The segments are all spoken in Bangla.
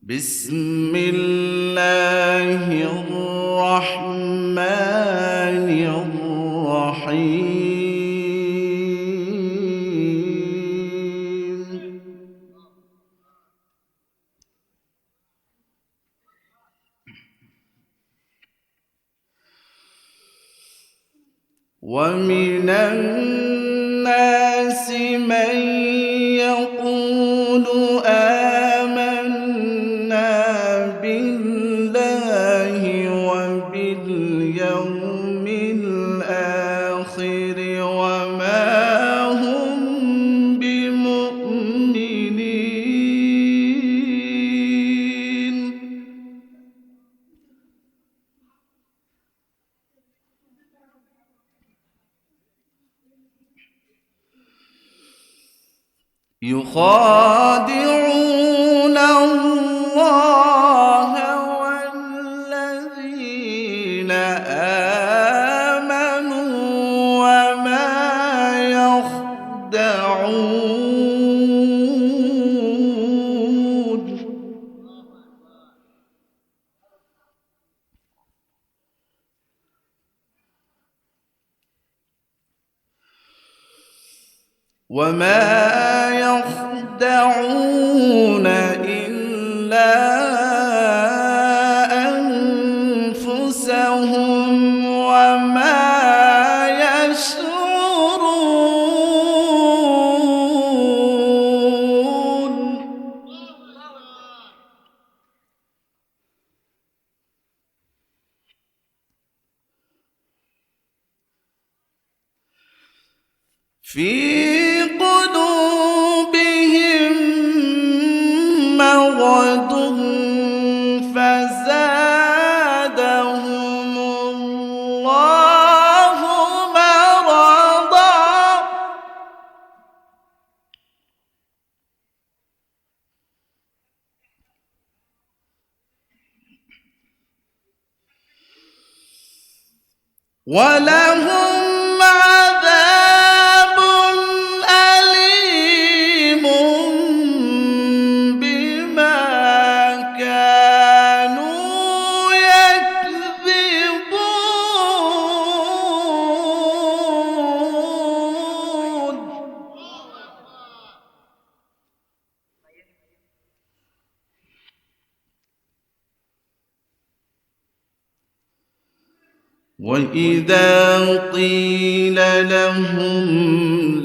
بسم الله الرحمن الرحيم ومن الناس من يقول آمنا بالله وباليوم الآخر وما هم بمؤمنين يخادعون الله والذين آمنوا وما يخدعون إلا أنفسهم وما يشعرون في قلوبهم مرض فزادهم الله مرضا ولهم عذاب أليم بما كانوا يكذبون وإذا قيل لهم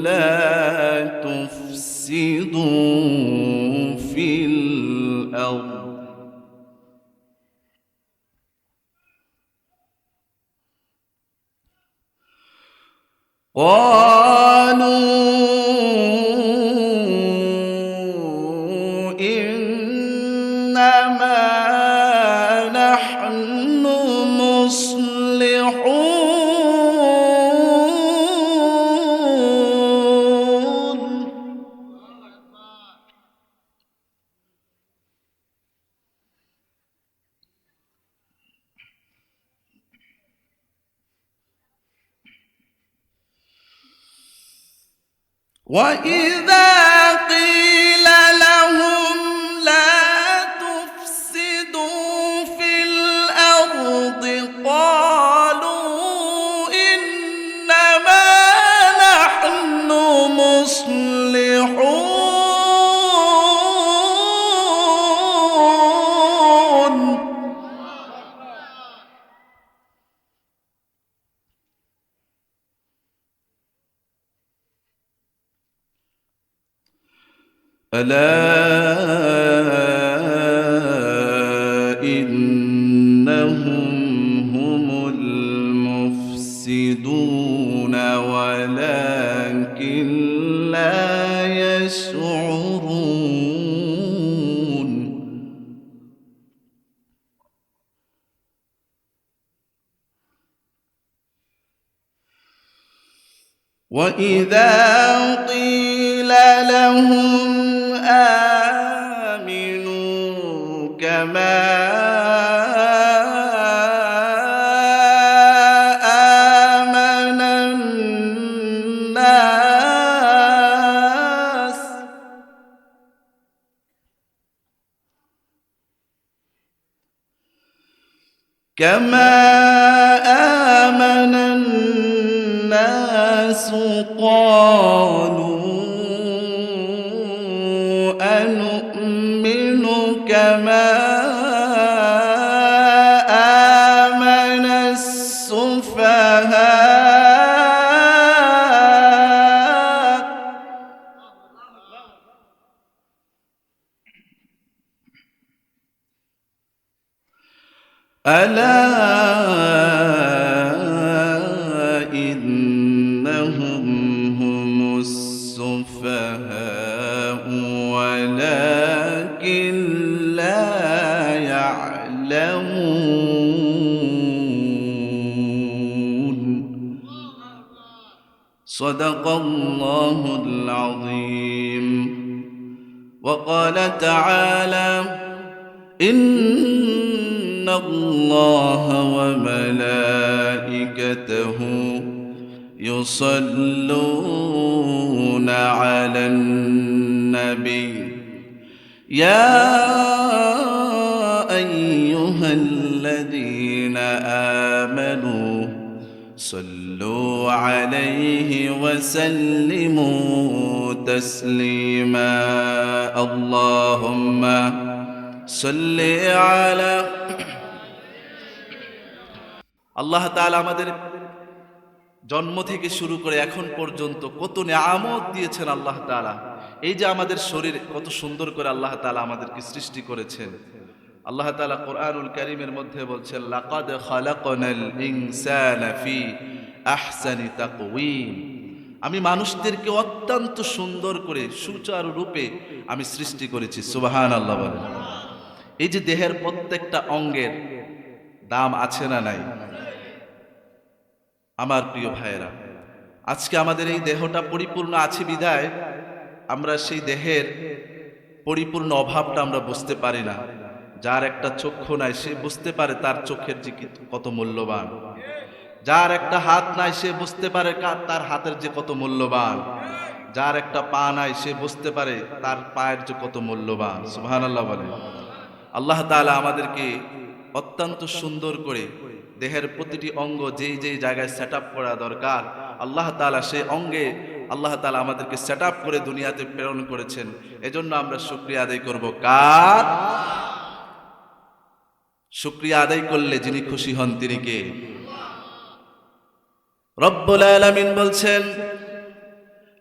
لا تفسدوا في الأرض قالوا إنما نحن مصلحون وإذا قيل لهم لا تفسدوا في الأرض قالوا إنما نحن مصلحون ألا إنهم هم المفسدون ولكن لا يشعرون وإذا قيل لهم آمنوا كما كما آمن الناس قالوا أنؤمن كما آمن السفهاء ألا إنهم هم السفهاء ولكن لا يعلمون صدق الله العظيم. وقال تعالى إن الله وملائكته يصلون على النبي يا أيها الذين آمنوا صلوا عليه وسلموا تسليما اللهم صل على আল্লাহ তাআলা আমাদের জন্ম থেকে শুরু করে এখন পর্যন্ত কত নিয়ামত দিয়েছেন আল্লাহ তাআলা। এই যে আমাদের শরীর কত সুন্দর করে আল্লাহ তাআলা আমাদেরকে সৃষ্টি করেছেন। আল্লাহ তাআলা কোরআনুল কারীমের মধ্যে বলছেন লাকাদ খালাকনাল ইনসানা ফি আহসানি তাকওয়িম, আমি মানুষদেরকে অত্যন্ত সুন্দর করে সুচারু রূপে আমি সৃষ্টি করেছি। সুবহানাল্লাহ বলেন। এই যে দেহের প্রত্যেকটা অঙ্গের দাম আছে না নাই? আমার প্রিয় ভাইয়েরা, আজকে আমাদের এই দেহটা পরিপূর্ণ আছে বিধায় আমরা সেই দেহের পরিপূর্ণ অভাবটা আমরা বুঝতে পারি না। যার একটা চক্ষু নাই সে বুঝতে পারে তার চোখের যে কত মূল্যবান। যার একটা হাত নাই সে বুঝতে পারে তার হাতের যে কত মূল্যবান। যার একটা পা নাই সে বুঝতে পারে তার পায়ের যে কত মূল্যবান। সুবহানাল্লাহ বলে। আল্লাহ তাআলা আমাদেরকে অত্যন্ত সুন্দর করে দেহের প্রতিটি অঙ্গ যেই যেই জায়গায় সেট আপ করা দরকার আল্লাহ তাআলা সেই অঙ্গে আল্লাহ তাআলা আমাদেরকে সেট আপ করে দুনিয়াতে প্রেরণ করেছেন। এজন্য আমরা শুকরিয়া আদায় করব কার? শুকরিয়া আদায় করলে যিনি খুশি হন তিনি কে? রব্বুল আলামিন বলছেন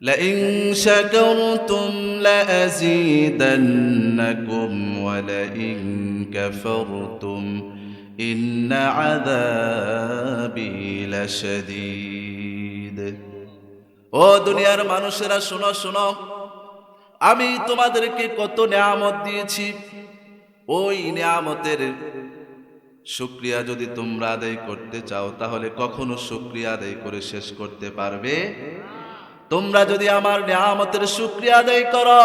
লাইন শাকারতুম লাযীদান্নাকুম ওয়া লাইন কাফারতুম ইন্না আযাবি লাশাদীদ। ও দুনিয়ার মানুষেরা শোনো শোনো, আমি তোমাদেরকে কত নিয়ামত দিয়েছি। ওই নিয়ামতের শুকরিয়া যদি তোমরা আদায় করতে চাও তাহলে কখনো শুকরিয়া আদায় করে শেষ করতে পারবে? তোমরা যদি আমার নিয়ামতের শুকরিয়া আদায় করো,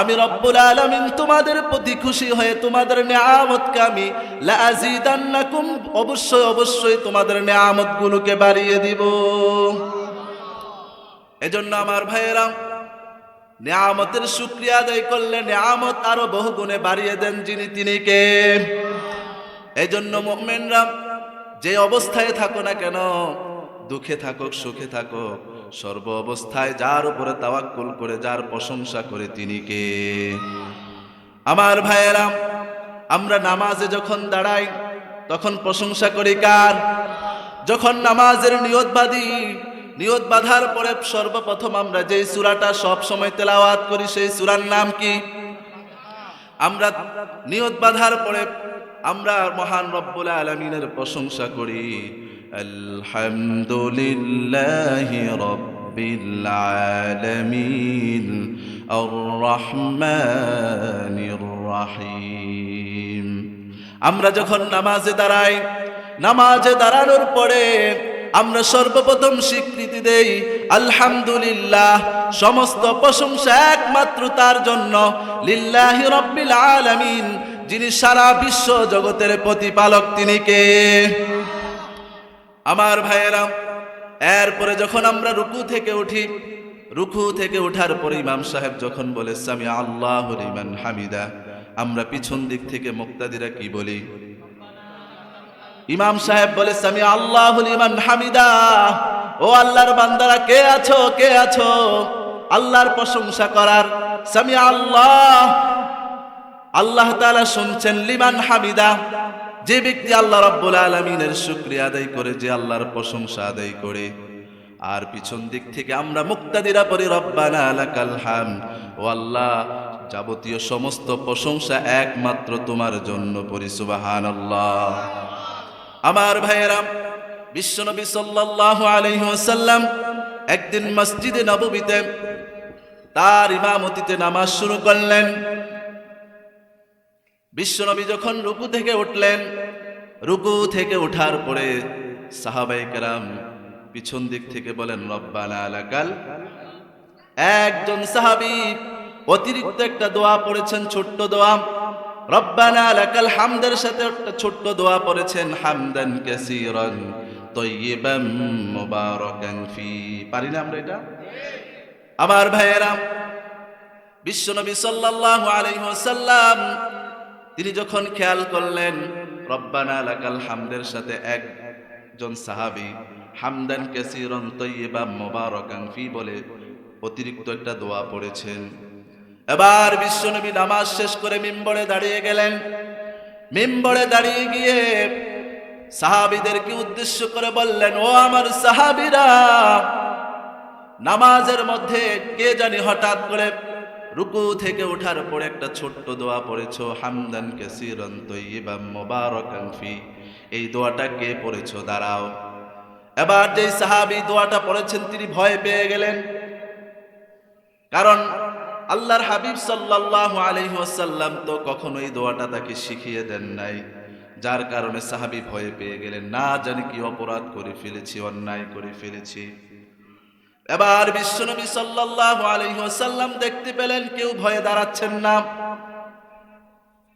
আমি রব্বুল আলামিন তোমাদের প্রতি খুশি হয়ে তোমাদের নিয়ামতকে আমি লাযীদান্নাকুম অবশ্যই অবশ্যই তোমাদের নিয়ামতগুলোকে বাড়িয়ে দিব। এজন্য আমার ভাইয়েরা, নিয়ামতের শুকরিয়া আদায় করলে নিয়ামত আরো বহু গুণে বাড়িয়ে দেন যিনি তিনি কে? এজন্য মুমিনরা যে অবস্থায় থাকো না কেন, দুঃখে থাকুক সুখে থাকুক, সর্ব অবস্থায় যার উপরে তাওয়াক্কুল করে যার প্রশংসা করে তিনি কে? আমার ভাইয়েরা, আমরা নামাজে যখন দাঁড়াই তখন প্রশংসা করি কার? যখন নামাজের নিয়ত বাঁধি, নিয়ত বাঁধার পরে সর্বপ্রথম আমরা যে সূরাটা সব সময় তেলাওয়াত করি সেই সূরার নাম কি? আমরা নিয়ত বাঁধার পরে আমরা মহান রব্বুল আলামিনের প্রশংসা করি আলহামদুলিল্লাহি রাব্বিল আলামিন আর রহমানির রহিম। আমরা যখন নামাজে দাঁড়াই, নামাজে দাঁড়ানোর পরে আমরা সর্বপ্রথম স্বীকৃতি দেই আলহামদুলিল্লাহ, সমস্ত প্রশংসা একমাত্র তার জন্য, লিল্লাহি রাব্বিল আলামিন, যিনি সারা বিশ্ব জগতের প্রতিপালক তিনি কে? আমার ভাইয়েরা, এরপরে যখন আমরা রুকু থেকে উঠি, রুকু থেকে ওঠার পরে ইমাম সাহেব যখন বলে সামি আল্লাহু লিমান হামিদা, আমরা পিছন দিক থেকে মুক্তাদিরা কি বলি? ইমাম সাহেব বলে সামি আল্লাহু লিমান হামিদা, ও আল্লাহর বান্দারা কে আছো, কে আছো আল্লাহর প্রশংসা করার? সামি আল্লাহ, আল্লাহ তাআলা শুনছেন, লিমান হামিদা, যে ব্যক্তি আল্লাহ রাব্বুল আলামিনের শুকরিয়া আদায় করে, যে আল্লাহর প্রশংসা আদায় করে। আর পিছন দিক থেকে আমরা মুক্তাদিরা পড়ি রব্বানা লাকাল হামদ, ও আল্লাহ যাবতীয় সমস্ত প্রশংসা একমাত্র তোমার জন্য পড়ি, সুবহানাল্লাহ। আমার ভাইয়েরা, বিশ্বনবী সাল্লাল্লাহু আলাইহি ওয়াসাল্লাম একদিন মসজিদে নববীতে তার ইমামতিতে নামাজ শুরু করলেন। বিশ্বনবী যখন রুকু থেকে উঠলেন, রুকু থেকে ওঠার পরে সাহাবায়ে কেরাম পিছন দিক থেকে বলেন রব্বানা লাকাল। একজন সাহাবী অতিরিক্ত একটা দোয়া পড়েছেন, ছোট্ট দোয়া, রব্বানা লাকাল হামদের সাথে একটা ছোট্ট দোয়া পড়েছেন, হামদান কাসীরান তাইয়িবান মুবারাকান ফি। পারি না আমরা এটা? আমার ভাইয়েরা, বিশ্বনবী সাল্লাল্লাহু আলাইহি ওয়াসাল্লাম তিনি যখন খেয়াল করলেন রব্বানা লাকাল হামদের সাথে একজন সাহাবী হামদান কাসীরান তাইয়িবান মুবারাকান ফি বলে অতিরিক্ত একটা দোয়া পড়েছেন। এবার বিশ্বনবী নামাজ শেষ করে মিম্বরে দাঁড়িয়ে গেলেন। মিম্বরে দাঁড়িয়ে গিয়ে সাহাবীদেরকে উদ্দেশ্য করে বললেন, ও আমার সাহাবীরা, নামাজের মধ্যে কে জানি হঠাৎ করে রুকু থেকে ওঠার পরে একটা ছোট্ট দোয়া পড়েছো, হামদান কাসীরান তাইয়িবান মুবারাকান ফি, এই দোয়াটা কে পড়েছো? দাঁড়াও। এবার যেই সাহাবী দোয়াটা পড়েছেন তিনি ভয় পেয়ে গেলেন, কারণ আল্লাহর হাবিব সাল্লাল্লাহু আলাইহি ওয়াসাল্লাম তো কখনো এই দোয়াটা তাকে শিখিয়ে দেন নাই, যার কারণে সাহাবী ভয় পেয়ে গেলেন, না জানি কি অপরাধ করে ফেলেছি, অন্যায় করে ফেলেছি। এবার বিশ্বনবী সাল্লাল্লাহু আলাইহি ওয়াসাল্লাম দেখতে পেলেন কেউ ভয়ে দাঁড়াচ্ছেন না।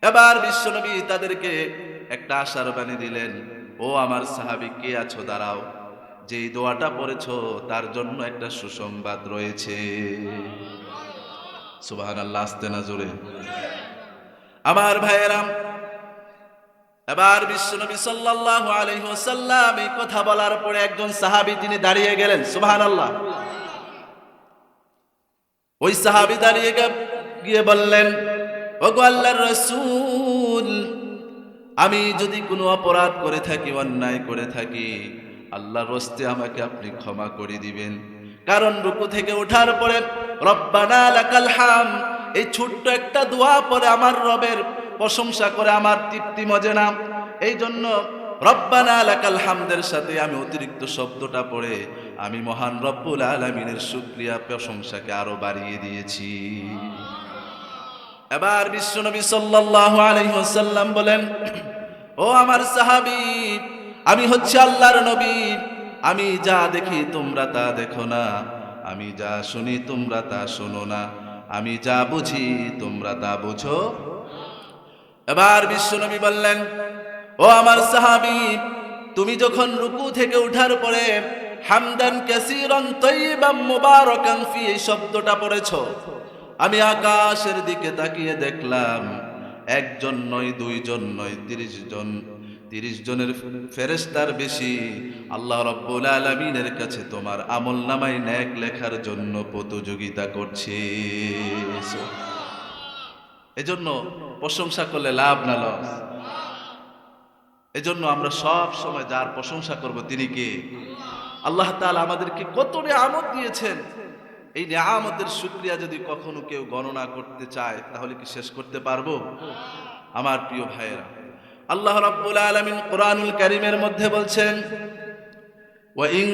এবার বিশ্বনবী তাদেরকে একটা আশার বাণী দিলেন, ও আমার সাহাবী কে আছো, দাঁড়াও, যেই দোয়াটা পড়েছো তার জন্য একটা সুসংবাদ রয়েছে। সুবহানাল্লাহ, আস্তে না জোরে? আমার ভাইয়েরা, এবার বিশ্বনবী সাল্লাল্লাহু আলাইহি ওয়াসাল্লাম এই কথা বলার পরে একজন সাহাবী তিনি দাঁড়িয়ে গেলেন। সুবহানাল্লাহ। ওই সাহাবী দাঁড়িয়ে গিয়ে বললেন, ওগো আল্লাহর রাসূল, আমি যদি কোনো অপরাধ করে থাকি, অন্যায় করে থাকি, আল্লাহর হস্তে আমাকে আপনি ক্ষমা করে দিবেন। কারণ রুকু থেকে ওঠার পরে রব্বানা লাকাল হামদ এই ছোট্ট একটা দোয়া পরে আমার রবের প্রশংসা করে আমার তৃপ্তি মজে না, এই জন্য রব্বানা লাকাল হামদের সাথে আমি অতিরিক্ত শব্দটা পড়ে আমি মহান রব্বুল আলামিনের শুকরিয়া প্রশংসাকে আরো বাড়িয়ে দিয়েছি। এবার বিশ্বনবী সাল্লাল্লাহু আলাইহি ওয়াসাল্লাম বলেন, ও আমার সাহাবী, আমি হচ্ছে আল্লাহর নবী, আমি যা দেখি তোমরা তা দেখো না, আমি যা শুনি তোমরা তা শোনো না, আমি যা বুঝি তোমরা তা বুঝো। এবার বিশ্বনবী বললেন, ও আমার সাহাবী, তুমি যখন রুকু থেকে উঠার পরে হামদান কাসীরান তাইয়িবান মুবারাকান ফি এই শব্দটা পড়েছো, আমি আকাশের দিকে তাকিয়ে দেখলাম একজন নয়, দুইজন নয়, 30 জনের ফেরেশতার বেশি আল্লাহ রাব্বুল আলামিনের কাছে তোমার আমলনামায় নেক লেখার জন্য প্রতিযোগিতা করছে। এজন্য প্রশংসা করলে লাভ না লস? এজন্য আমরা সব সময় যার প্রশংসা করব তিনি কে? আল্লাহ তাআলা আমাদেরকে কত নিয়ামত দিয়েছেন। এই নিয়ামতের শুকরিয়া যদি কখনো কেউ গণনা করতে চায় তাহলে কি শেষ করতে পারবো? আমার প্রিয় ভাইয়েরা, আল্লাহ রাব্বুল আলামিন কোরআনুল কারীমের মধ্যে বলছেন, ওয়া ইন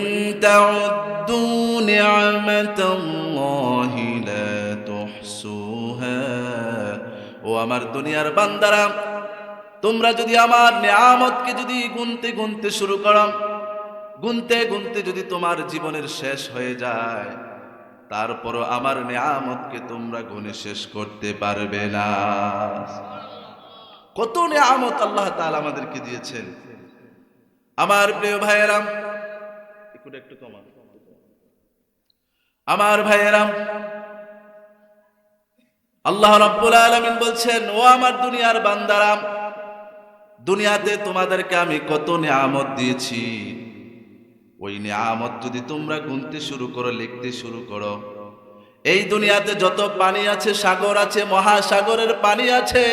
তাউদ্দু নি'মাতাল্লাহি লা তুহসুহা, ও আমার দুনিয়ার বান্দারা, তোমরা যদি আমার নিয়ামতকে যদি গুনতে গুনতে শুরু করো, গুনতে গুনতে যদি তোমার জীবনের শেষ হয়ে যায়, তারপরও আমার নিয়ামতকে তোমরা গুনে শেষ করতে পারবে না। কত নিয়ামত আল্লাহ তাআলা আমাদেরকে দিয়েছেন। আমার প্রিয় ভাইয়েরা, একটু কমা, আমার ভাইয়েরা, আল্লাহ রাব্বুল আলামিন বলছেন, ও আমার দুনিয়ার বান্দারা, দুনিয়াতে তোমাদেরকে আমি কত নিয়ামত দিয়েছি, ওই নিয়ামত যদি তোমরা গুনতে শুরু করো, লিখতে শুরু করো, এই দুনিয়াতে যত পানি আছে, সাগর আছে, মহাসাগরের পানি আছে,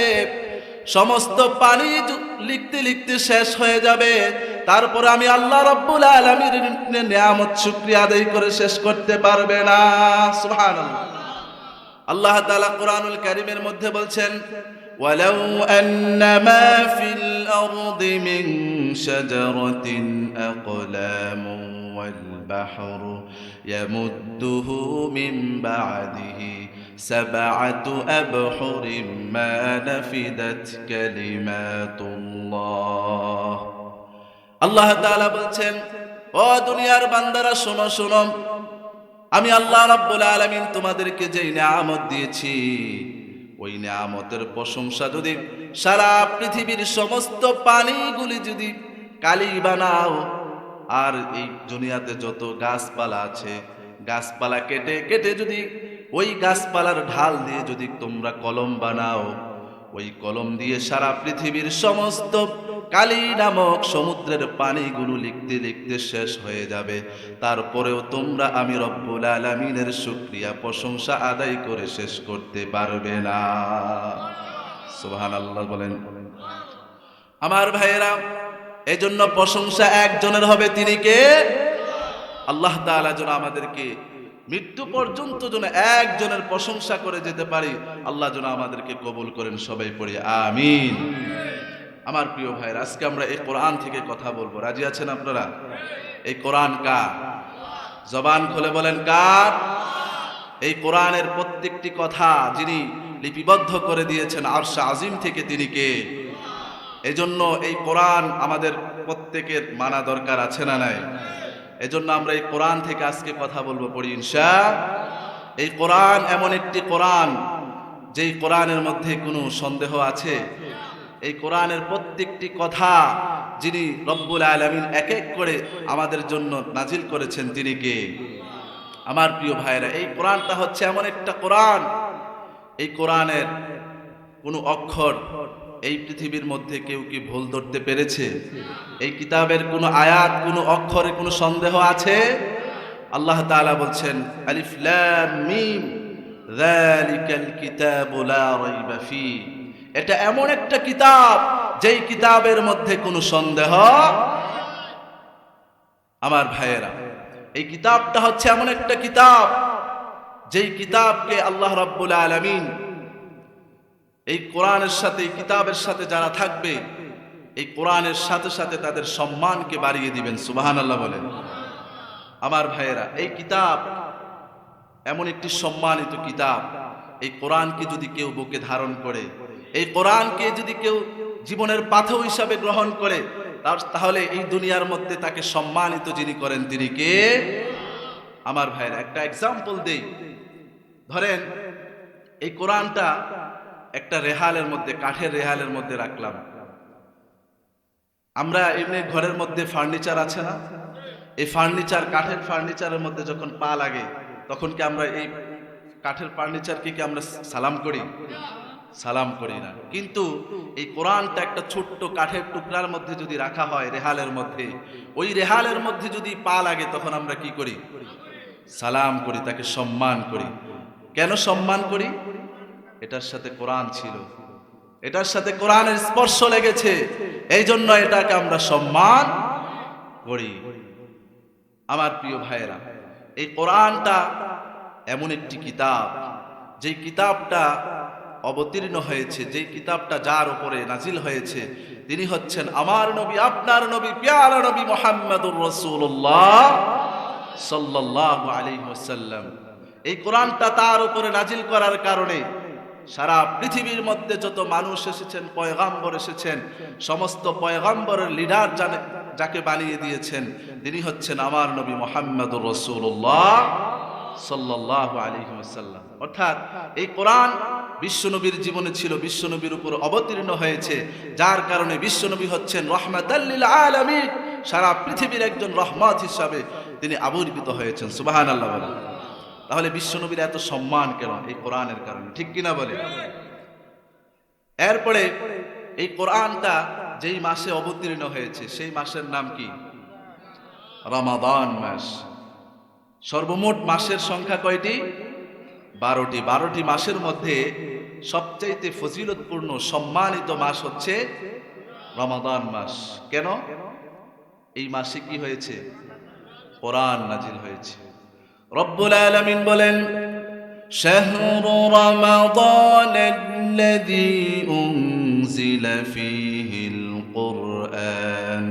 সমস্ত পানি লিখতে লিখতে শেষ হয়ে যাবে। তারপর আমি আল্লাহ রাব্বুল আলামিনের নিয়ামত শুকরিয়া আদায় করে শেষ করতে পারবে না। সুবহানাল্লাহ। আল্লাহ তাআলা কোরআনুল কারীমের মধ্যে বলছেন, ওয়ালাউ আন্নামা ফিল আরদি মিন শাজারাতিন আকলামুন ওয়াল বাহরু ইয়ামুদ্দুহু মিন বা'দিহি সাবআতু আবহুরিন মা নাফিদাত কালিমাতুল্লাহ। আল্লাহ তাআলা বলছেন, ও দুনিয়ার বান্দারা শোনো শোনো, আমি আল্লাহ রাব্বুল আলামিন তোমাদেরকে যেই নিয়ামত দিয়েছি, ওই নিয়ামতের প্রশংসা যদি সারা পৃথিবীর সমস্ত পানিগুলি যদি কালি বানাও, আর এই দুনিয়াতে যত গাছপালা আছে, গাছপালা কেটে কেটে যদি ওই গাছপালার ঢাল দিয়ে যদি তোমরা কলম বানাও, ওই কলম দিয়ে সারা পৃথিবীর সমস্ত কালি নামক সমুদ্রের পানিগুলো লিখতে লিখতে শেষ হয়ে যাবে, তারপরেও তোমরা আমি রব্বুল আলামিনের শুকরিয়া প্রশংসা আদায় করে শেষ করতে পারবে না। সুবহানাল্লাহ বলেন। আমার ভাইয়েরা, এজন্য প্রশংসা একজনের হবে, তিনি কে? আল্লাহ তাআলা যেন আমাদেরকে মৃত্যু পর্যন্ত যেন একজনের প্রশংসা করে যেতে পারি, আল্লাহ যেন আমাদেরকে কবুল করেন। সবাই পড়ি আমিন। আমার প্রিয় ভাইরা, আজকে আমরা এই কোরআন থেকে কথা বলবো, রাজি আছেন আপনারা? এই কোরআন কার? জবান খুলে বলেন কার? এই কোরআনের প্রত্যেকটি কথা যিনি লিপিবদ্ধ করে দিয়েছেন আরশ আজিম থেকে, তিনি কে? এজন্য এই কোরআন আমাদের প্রত্যেকের মানা দরকার, আছে না নাই? এজন্য আমরা এই কোরআন থেকে আজকে কথা বলবো, পড়ি ইনশাআল্লাহ। এই কোরআন এমন একটি কোরআন, যেই কোরআনের মধ্যে কোনো সন্দেহ আছে? এই কোরআনের প্রত্যেকটি কথা যিনি রব্বুল আলামিন এক এক করে আমাদের জন্য নাজিল করেছেন, তিনি কে? আমার প্রিয় ভাইরা, এই কোরআনটা হচ্ছে এমন একটা কোরআন, এই কোরআনের কোনো অক্ষর এই পৃথিবীর মধ্যে কেউ কি ভুল ধরতে পেরেছে? এই কিতাবের কোনো আয়াত, কোনো অক্ষরে কোনো সন্দেহ আছে? আল্লাহ তাআলা বলছেন, আলিফ লাম মিম যালিকাল কিতাবু লা রাইবা ফি। এটা এমন একটা কিতাব, যেই কিতাবের মধ্যে কোনো সন্দেহ। আমার ভাইয়েরা, এই কিতাবটা হচ্ছে এমন একটা কিতাব, যেই কিতাবকে আল্লাহ রাব্বুল আলামিন এই কোরআনের সাথে, এই কিতাবের সাথে যারা থাকবে, এই কোরআনের সাথে সাথে তাদের সম্মানকে বাড়িয়ে দিবেন। সুবহানাল্লাহ বলেন। আমার ভাইয়েরা, এই কিতাব এমন একটি সম্মানিত কিতাব, এই কোরআনকে যদি কেউ বুকে ধারণ করে, এই কোরআনকে যদি কেউ জীবনের পাথেয় হিসাবে গ্রহণ করে, তাহলে এই দুনিয়ার মধ্যে তাকে সম্মানিত যিনি করেন, তিনি কে? আমার ভাইয়েরা, একটা এক্সাম্পল দেই। ধরেন এই কোরআনটা একটা রেহালের মধ্যে, কাঠের রেহালের মধ্যে রাখলাম। আমরা এমনি ঘরের মধ্যে ফার্নিচার আছে না, এই ফার্নিচার, কাঠের ফার্নিচারের মধ্যে যখন পা লাগে, তখন কি আমরা এই কাঠের ফার্নিচারকে কি আমরা সালাম করি? সালাম করি না। কিন্তু এই কোরআনটা একটা ছোট্ট কাঠের টুকরার মধ্যে যদি রাখা হয়, রেহালের মধ্যে, ওই রেহালের মধ্যে যদি পা লাগে, তখন আমরা কি করি? সালাম করি, তাকে সম্মান করি। কেন সম্মান করি? এটার সাথে কোরআন ছিল, এটার সাথে কোরআনের স্পর্শ লেগেছে, এই জন্য এটাকে আমরা সম্মান করি। আমার প্রিয় ভাইয়েরা, এই কোরআনটা এমন একটি কিতাব, যেই কিতাবটা অবতীর্ণ হয়েছে, যেই কিতাবটা যার উপরে নাজিল হয়েছে, তিনি হচ্ছেন আমার নবী, আপনার নবী, প্যারা নবী মুহাম্মদুর রাসূলুল্লাহ সাল্লাল্লাহু আলাইহি ওয়াসাল্লাম। এই কোরআনটা তার উপরে নাজিল করার কারণে সারা পৃথিবীর মধ্যে যত মানুষ এসেছেন, পয়গাম্বর এসেছেন, সমস্ত পয়গাম্বরের লিডার যাকে বানিয়ে দিয়েছেন, তিনি হচ্ছেন আমার নবী মুহাম্মদুর রাসূলুল্লাহ সাল্লাল্লাহু আলাইহি ওয়াসাল্লাম। অর্থাৎ এই কোরআন বিশ্বনবীর জীবনে ছিল, বিশ্বনবীর উপর অবতীর্ণ হয়েছে, যার কারণে বিশ্বনবী হচ্ছেন রাহমাতাল লিল আলামিন, সারা পৃথিবীর একজন রহমত হিসাবে তিনি আবির্ভূত হয়েছেন। সুবহানাল্লাহ বলেন। তাহলে বিশ্বনবীর এত সম্মান কেন? এই কোরআনের কারণে, ঠিক কিনা বলে? এরপরে এই কোরআনটা যেই মাসে অবতীর্ণ হয়েছে সেই মাসের নাম কি? রমাদান মাস। সর্বমোট মাসের সংখ্যা কয়টি? 12টি। 12টি মাসের মধ্যে সবচাইতে ফজিলতপূর্ণ সম্মানিত মাস হচ্ছে রমাদান মাস। কেন? এই মাসে কি হয়েছে? কোরআন নাজিল হয়েছে। রব্বুল আলামিন বলেন, শাহরু রমাদানাল্লাযী উনজিলা ফীহিল কুরআন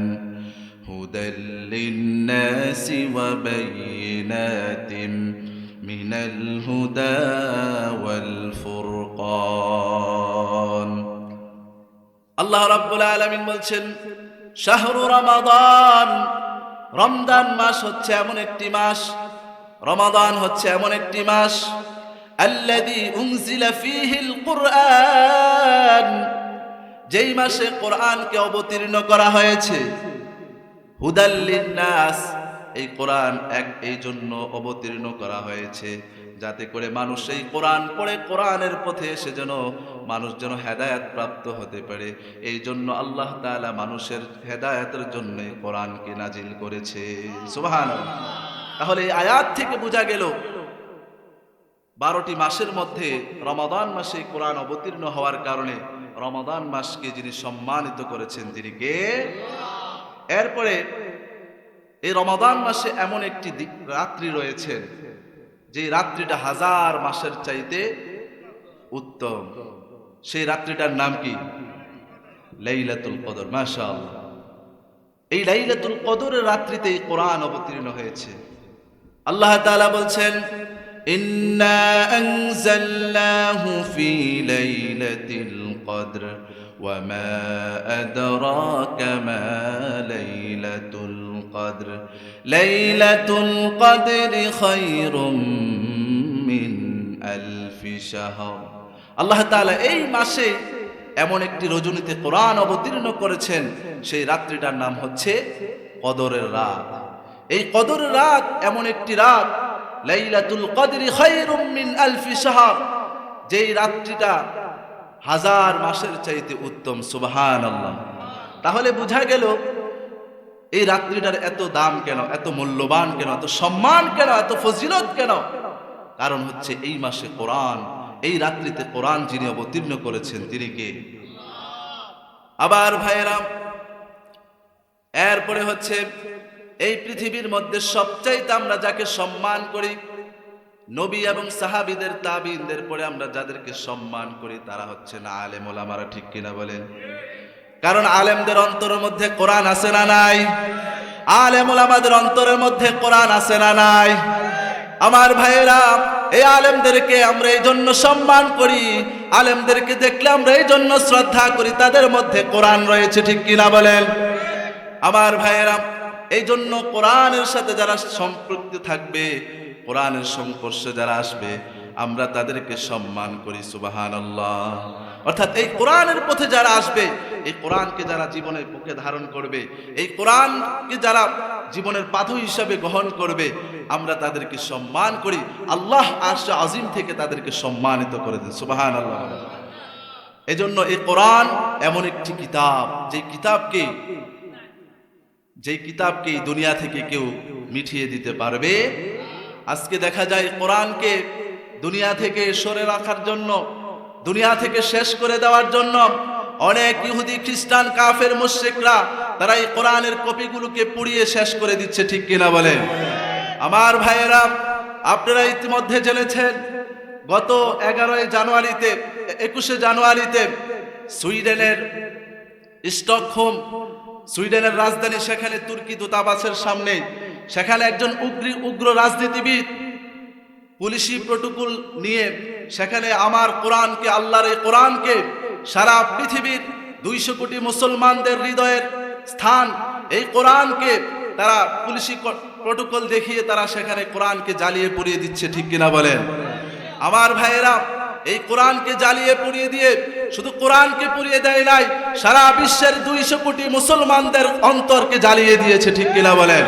হুদাল লিন-নাসি ওয়া বায়িনাতিন মিনাল হুদা ওয়াল ফুরকান। আল্লাহ রাব্বুল আলামিন বলছেন, শাহরু রমাদান, রমজান মাস হচ্ছে এমন একটি মাস, রমাদান হচ্ছে এমন একটি মাস, আল্লাযী উনজিলা ফীহিল কুরআন, যেই মাসে কোরআনকে অবতীর্ণ করা হয়েছে, হুদাল লিন-নাস, এই কোরআন এই জন্য অবতীর্ণ করা হয়েছে যাতে করে মানুষ এই কোরআন পড়ে কোরআনের পথে এসে মানুষ যেন হেদায়েত প্রাপ্ত হতে পারে। এই জন্য আল্লাহ তাআলা মানুষের হেদায়েতের জন্য কোরআনকে নাজিল করেছে। সুবহানাল্লাহ। তাহলে এই আয়াত থেকে বোঝা গেল 12টি মাসের মধ্যে রমাদান মাসে কোরআন অবতীর্ণ হওয়ার কারণে রমাদান মাসকে যিনি সম্মানিত করেছেন তিনি কে? এরপরে এই রমাদান মাসে এমন একটি রাত্রি রয়েছে যে রাত্রিটা 1000 মাসের চাইতে উত্তম। সেই রাত্রিটার নাম কি? লাইলাতুল কদর। মাশাআল্লাহ। এই লাইলাতুল কদরের রাত্রিতে এই কোরআন অবতীর্ণ হয়েছে। আল্লাহ তাআলা বলছেন, ইন্না আনজালনাহু ফি লাইলাতিল কদর ওয়া মা আদরাকা মা লাইলাতুল কদর লাইলাতুল কদরি খায়রুম মিন আলফি শাহর। আল্লাহ তাআলা এই মাসে এমন একটি রজনীতে কোরআন অবতীর্ণ করেছেন, সেই রাত্রিটার নাম হচ্ছে কদরের রাত। এই কদরের রাত এমন একটি রাত, লাইলাতুল কদরি খায়রুম মিন আলফি শাহর, যেই রাত্রিটা 1000 মাসের চাইতে উত্তম। সুবহানাল্লাহ। তাহলে বোঝা গেল এই রাত্রিটার এত দাম কেন, এত মূল্যবান কেন, এত সম্মান কেন, এত ফজিলত কেন? কারণ হচ্ছে এই মাসে কোরআন, এই রাত্রিতে কোরআন যিনি অবতীর্ণ করেছেন তিনি কে? আবার ভাইয়েরা, এরপরে হচ্ছে এই পৃথিবীর মধ্যে সবচাইতে আমরা যাকে সম্মান করি, নবী এবং সাহাবীদের, তাবিঈনদের পরে আমরা যাদেরকে সম্মান করি তারা হচ্ছেন আলেম ওলামারা। ঠিক কিনা বলেন? কারণ আলেমদের অন্তরের মধ্যে কোরআন আছে না নাই? আলেম ওলামাদের অন্তরের মধ্যে কোরআন আছে না নাই? আমার ভাইয়েরা, এই আলেমদেরকে আমরা এই জন্য সম্মান করি, আলেমদেরকে দেখলে আমরা এই জন্য শ্রদ্ধা করি, তাদের মধ্যে কোরআন রয়েছে। ঠিক কিনা বলেন? আমার ভাইয়েরা, এই জন্য কোরআনের সাথে যারা সম্পৃক্ত থাকবে, কোরআনের সংস্পর্শে যারা আসবে, আমরা তাদেরকে সম্মান করি। সুবহানাল্লাহ। অর্থাৎ এই কোরআনের পথে যারা আসবে, এই কোরআনকে যারা জীবনের বুকে ধারণ করবে, এই কোরআনকে যারা জীবনের পাথর হিসাবে গ্রহণ করবে, আমরা তাদেরকে সম্মান করি। আল্লাহ আরশ আজিম থেকে তাদেরকে সম্মানিত করে দেন। সুবহানাল্লাহ। এজন্য এই কোরআন এমন একটি কিতাব, যেই কিতাবকে এই দুনিয়া থেকে কেউ মিটিয়ে দিতে পারবে। আজকে দেখা যায় কোরআনকে দুনিয়া থেকে সরে রাখার জন্য, দুনিয়া থেকে শেষ করে দেওয়ার জন্য অনেক ইহুদি, খ্রিস্টান, কাফের, মুশরিকরা তারা এই কোরআনের কপিগুলোকে পুড়িয়ে শেষ করে দিচ্ছে। ঠিক কিনা বলেন? আমার ভাইয়েরা, আপনারা ইতিমধ্যে জেনেছেন গত 21 জানুয়ারিতে সুইডেনের স্টকহোম, সুইডেনের রাজধানী, সেখানে তুর্কি দূতাবাসের সামনে সেখানে একজন উগ্র রাজনীতিবিদ পুলিশি প্রটোকল নিয়ে সেখানে আমার কোরআনকে, আল্লাহর এই কোরআনকে, সারা পৃথিবীর 200 কোটি মুসলমানদের হৃদয়ের স্থান এই কোরআনকে তারা পুলিশি প্রটোকল দেখিয়ে তারা সেখানে কোরআনকে জ্বালিয়ে পুড়িয়ে দিচ্ছে। ঠিক কিনা বলেন? আমার ভাইয়েরা, এই কোরআনকে জ্বালিয়ে পুড়িয়ে দিয়ে শুধু কোরআনকে পুড়িয়ে দেয় নাই, সারা বিশ্বের 200 কোটি মুসলমানদের অন্তরকে জ্বালিয়ে দিয়েছে। ঠিক কিনা বলেন?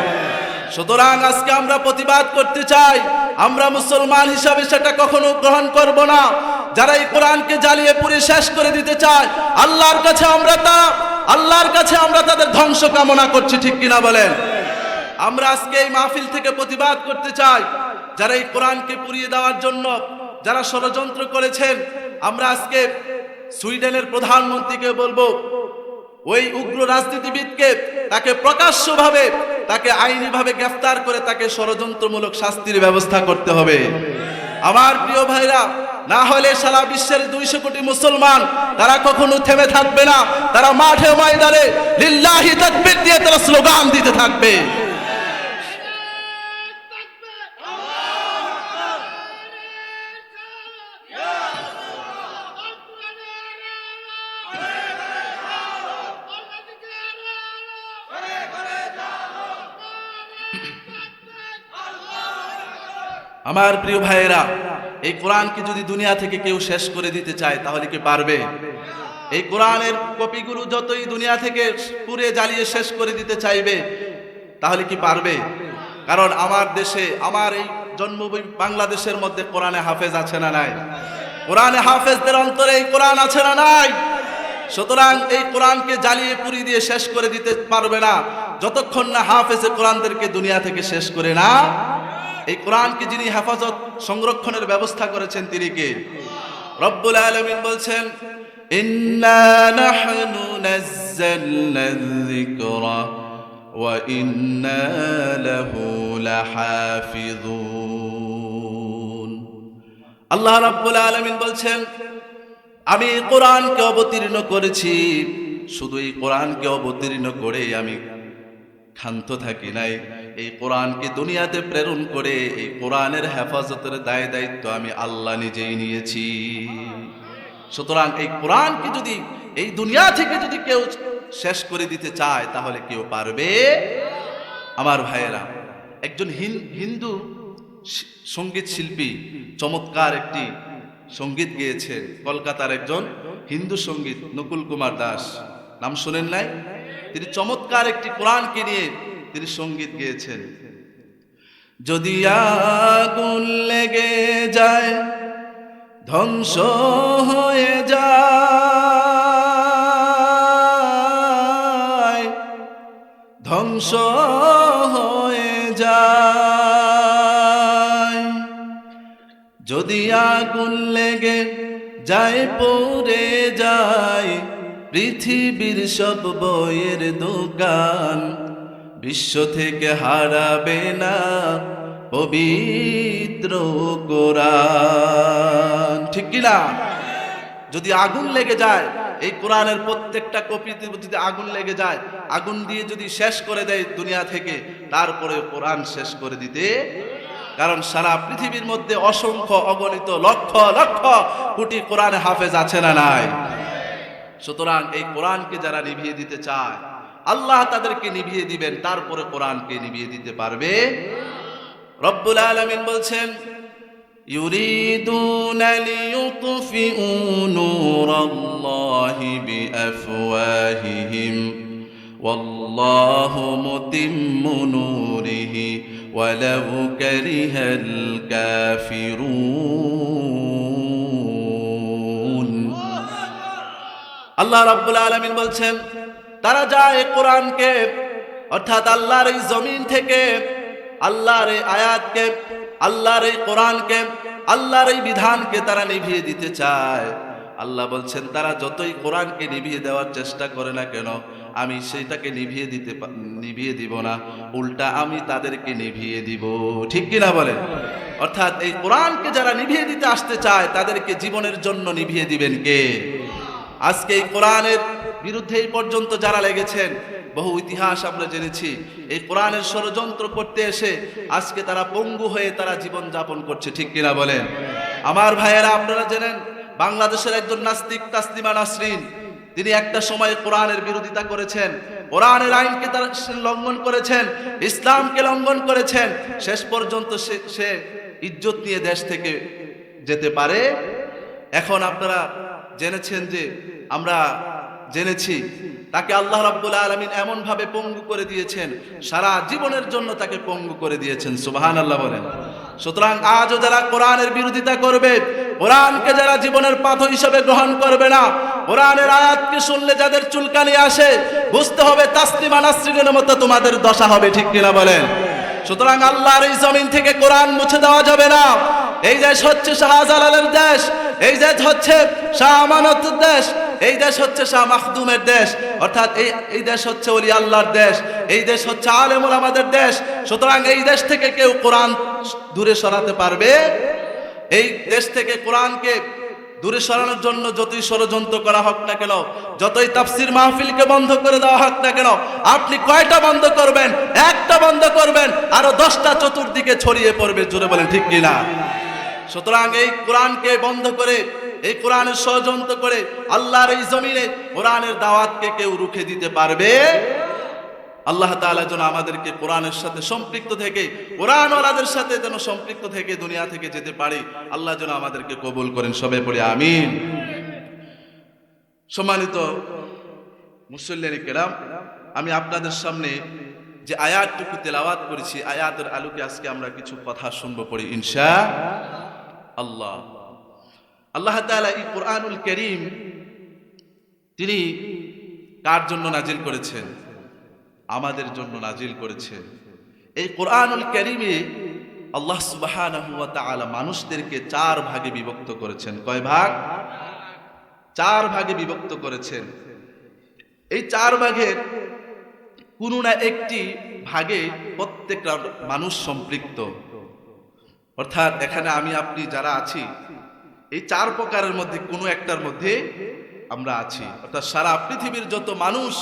সুতরাং আজকে আমরা প্রতিবাদ করতে চাই, আমরা মুসলমান হিসাবে সেটা কখনো গ্রহণ করব না। যারা এই কোরআনকে জ্বালিয়ে পুড়িয়ে শেষ করে দিতে চায়, আল্লাহর কাছে আমরা তা আল্লাহর কাছে আমরা তাদের ধ্বংস কামনা করছি, ঠিক কিনা বলেন? আমরা আজকে এই মাহফিল থেকে প্রতিবাদ করতে চাই, যারা এই কোরআনকে পুড়িয়ে দেওয়ার জন্য যারা ষড়যন্ত্র করেছেন, আমরা আজকে সুইডেনের প্রধানমন্ত্রীকে বলবো, ওই উগ্র রাজনীতিবিদকে তাকে প্রকাশ্যভাবে তাকে আইনিভাবে গ্রেফতার করে তাকে ষড়যন্ত্রমূলক শাস্তির ব্যবস্থা করতে হবে। আমার প্রিয় ভাইরা, না হলে সারা বিশ্বের 200 কোটি মুসলমান তারা কখনো থেমে থাকবে না, তারা মাঠে ময়দানে লিল্লাহি তাকবীর দিয়ে তারা স্লোগান দিতে থাকবে। আমার প্রিয় ভাইয়েরা, এই কোরআনকে যদি দুনিয়া থেকে কেউ শেষ করে দিতে চায় তাহলে কি পারবে? এই কোরআনের কপিগুলো যতই দুনিয়া থেকে পুড়ে জ্বালিয়ে শেষ করে দিতে চাইবে তাহলে কি পারবে? কারণ আমার দেশে, আমার এই জন্মভূমি বাংলাদেশের মধ্যে কোরআনে হাফেজ আছে না নাই? কোরআনে হাফেজদের অন্তরে এই কোরআন আছে না নাই? সুতরাং এই কোরআনকে জ্বালিয়ে পুড়িয়ে দিয়ে শেষ করে দিতে পারবে না যতক্ষণ না হাফেজে কোরআনদেরকে দুনিয়া থেকে শেষ করে না। এই কোরআনকে যিনি হেফাজত সংরক্ষণের ব্যবস্থা করেছেন তিনি কে? রব্বুল আলামিন বলছেন, ইন্না নাহনু নাযালনা যিকরা ওয়া ইন্না লাহু লাহাফিজুন। আল্লাহ রাব্বুল আলামিন বলছেন, আমি কোরআনকে অবতীর্ণ করেছি, শুধু এই কোরআনকে অবতীর্ণ করে আমি ক্ষান্ত থাকি নাই, এই কোরআনকে দুনিয়াতে প্রেরণ করে এই কোরআনের হেফাজতের দায় দায়িত্ব আমি আল্লাহ নিজেই নিয়েছি। সুতরাং এই কোরআনকে যদি এই দুনিয়া থেকে যদি কেউ শেষ করে দিতে চায় তাহলে কেউ পারবে? আমার ভাইয়েরা, একজন হিন্দু সঙ্গীত শিল্পী চমৎকার একটি সঙ্গীত গেয়েছেন, কলকাতার একজন হিন্দু সঙ্গীত নকুল কুমার দাস, নাম শুনেন নাই? তিনি চমৎকার একটি কোরআনকে নিয়ে তিনি সঙ্গীত গেয়েছেন। যদি আগুন লেগে যায় ধ্বংস হয়ে যায়, ধ্বংস হয়ে যায়, যদি আগুন লেগে যায় পড়ে যায় পৃথিবীর সব বইয়ের দোকান, বিশ্ব থেকে হারাবে না পবিত্র কোরআন, ঠিক কিনা? যদি আগুন লেগে যায়, এই কোরআনের প্রত্যেকটা কপিতে যদি আগুন লেগে যায়, আগুন দিয়ে যদি শেষ করে দেয় দুনিয়া থেকে, তারপরে কোরআন শেষ করে দিতে, কারণ সারা পৃথিবীর মধ্যে অসংখ্য অগণিত লক্ষ লক্ষ কোটি কোরআন হাফেজ আছে না নাই? সুতরাং এই কোরআনকে যারা নিভিয়ে দিতে চায় আল্লাহ তাদেরকে নিভিয়ে দিবেন, তারপরে কোরআনকে নিভিয়ে দিতে পারবে? রব্বুল আলামিন বলছেন, ইউরিদুনা লিইউতফিউ নূরাল্লাহি বিআফওয়াহিহিম ওয়াল্লাহু মুতিম্মু নূরিহি ওয়ালাউ কারিহাল কাফিরুন। আল্লাহ রাব্বুল আলামিন বলছেন, তারা যায় কোরআনকে, অর্থাৎ আল্লাহর এই জমিন থেকে আল্লাহর এই আয়াতকে, আল্লাহর এই কোরআনকে, আল্লাহর এই বিধানকে তারা নিভিয়ে দিতে চায়। আল্লাহ বলছেন, তারা যতই কোরআনকে নিভিয়ে দেওয়ার চেষ্টা করে না কেন, আমি সেইটাকে নিভিয়ে দিব না, উল্টা আমি তাদেরকে নিভিয়ে দিব, ঠিক কিনা বলেন? অর্থাৎ এই কোরআনকে যারা নিভিয়ে দিতে আসতে চায় তাদেরকে জীবনের জন্য নিভিয়ে দিবেন কে? আজকে এই কোরআনের বিরুদ্ধে এই পর্যন্ত যারা লেগেছেন, বহু ইতিহাস আমরা জেনেছি, এই কোরআনের ষড়যন্ত্র করতে এসে আজকে তারা পঙ্গু হয়ে তারা জীবন যাপন করছে, ঠিক কিনা বলেন? আমার ভাইয়েরা, আপনারা জানেন বাংলাদেশের একজন নাস্তিক তাসলিমা নাসরিন, তিনি একটা সময় কোরআনের বিরোধিতা করেছেন, কোরআনের আইনকে তারা লঙ্ঘন করেছেন, ইসলামকে লঙ্ঘন করেছেন, শেষ পর্যন্ত সে ইজ্জত নিয়ে দেশ থেকে যেতে পারে। এখন আপনারা জেনেছেন যে, আমরা জেনেছি তাকে আল্লাহ রাব্বুল আলামিন এমন ভাবে পঙ্গু করে দিয়েছেন, সারা জীবনের জন্য তাকে পঙ্গু করে দিয়েছেন, সুবহানাল্লাহ বলেন। সুতরাং আজও যারা কোরআনের বিরোধিতা করবে, কোরআনকে যারা জীবনের পাথর হিসেবে গ্রহণ করবে না, কোরআনের আয়াতকে শুনলে যাদের চুলকানি আসে, বুঝতে হবে তাসলিমা নাসরিনের মতো তোমাদের দশা হবে, ঠিক কিনা বলেন? সুতরাং আল্লাহর এই জমিন থেকে কোরআন মুছে দেওয়া যাবে না। এই দেশ হচ্ছে শাহজালালের দেশ, এই দেশ হচ্ছে শাহ আমানতের দেশ, এই দেশ হচ্ছে শাহ মাখদুমের দেশ, অর্থাৎ এই দেশ হচ্ছে ওলি আল্লাহর দেশ, এই দেশ হচ্ছে আলেম ওলামাদের দেশ। সুতরাং এই দেশ থেকে কেউ কোরআন দূরে সরাতে পারবে? এই দেশ থেকে কোরআনকে দূরে সরানোর জন্য যতই ষড়যন্ত্র করা হোক না কেন, যতই তাফসির মাহফিলকে বন্ধ করে দেওয়া হোক না কেন, আপনি কয়টা বন্ধ করবেন? একটা বন্ধ করবেন, আরো 10টা চতুর্দিকে ছড়িয়ে পড়বে, জোরে বলেন ঠিক কিনা? সুতরাং এই কোরআনকে বন্ধ করে, এই কোরআনের ষড়যন্ত্র করে আল্লাহর এই জমিনে কোরআনের দাওয়াতকে কেউ রুখে দিতে পারবে? আল্লাহ তাআলা যেন আমাদেরকে কোরআনের সাথে সম্পৃক্ত থেকে, কোরআনওয়ালাদের সাথে যেন সম্পৃক্ত থেকে দুনিয়া থেকে যেতে পারি। আল্লাহ যেন আমাদেরকে কবুল করেন, সবাই পড়ি আমিন। সম্মানিত মুসল্লিয়ানে কেরাম, আমি আপনাদের সামনে যে আয়াতটুকু তেলাওয়াত করেছি, আয়াতের আলোকে আজকে আমরা কিছু কথা শুনবো, পড়ি ইনশাআল্লাহ। আল্লাহ তাআলা এই কোরআনুল কারীম তিনি কার জন্য নাজিল করেছেন? আমাদের জন্য নাজিল করেছেন। এই কোরআনুল কারীমে আল্লাহ সুবহানাহু ওয়া তাআলা মানুষদেরকে 4 ভাগে বিভক্ত করেছেন। কয় ভাগ? 4 ভাগে বিভক্ত করেছেন। এই 4 ভাগের কোনো না একটি ভাগে প্রত্যেকটা মানুষ সম্পৃক্ত। অর্থাৎ এখানে আমি আপনি যারা আছি, এই 4 প্রকারের মধ্যে কোনো একটার মধ্যে আমরা আছি। অর্থাৎ সারা পৃথিবীর যত মানুষ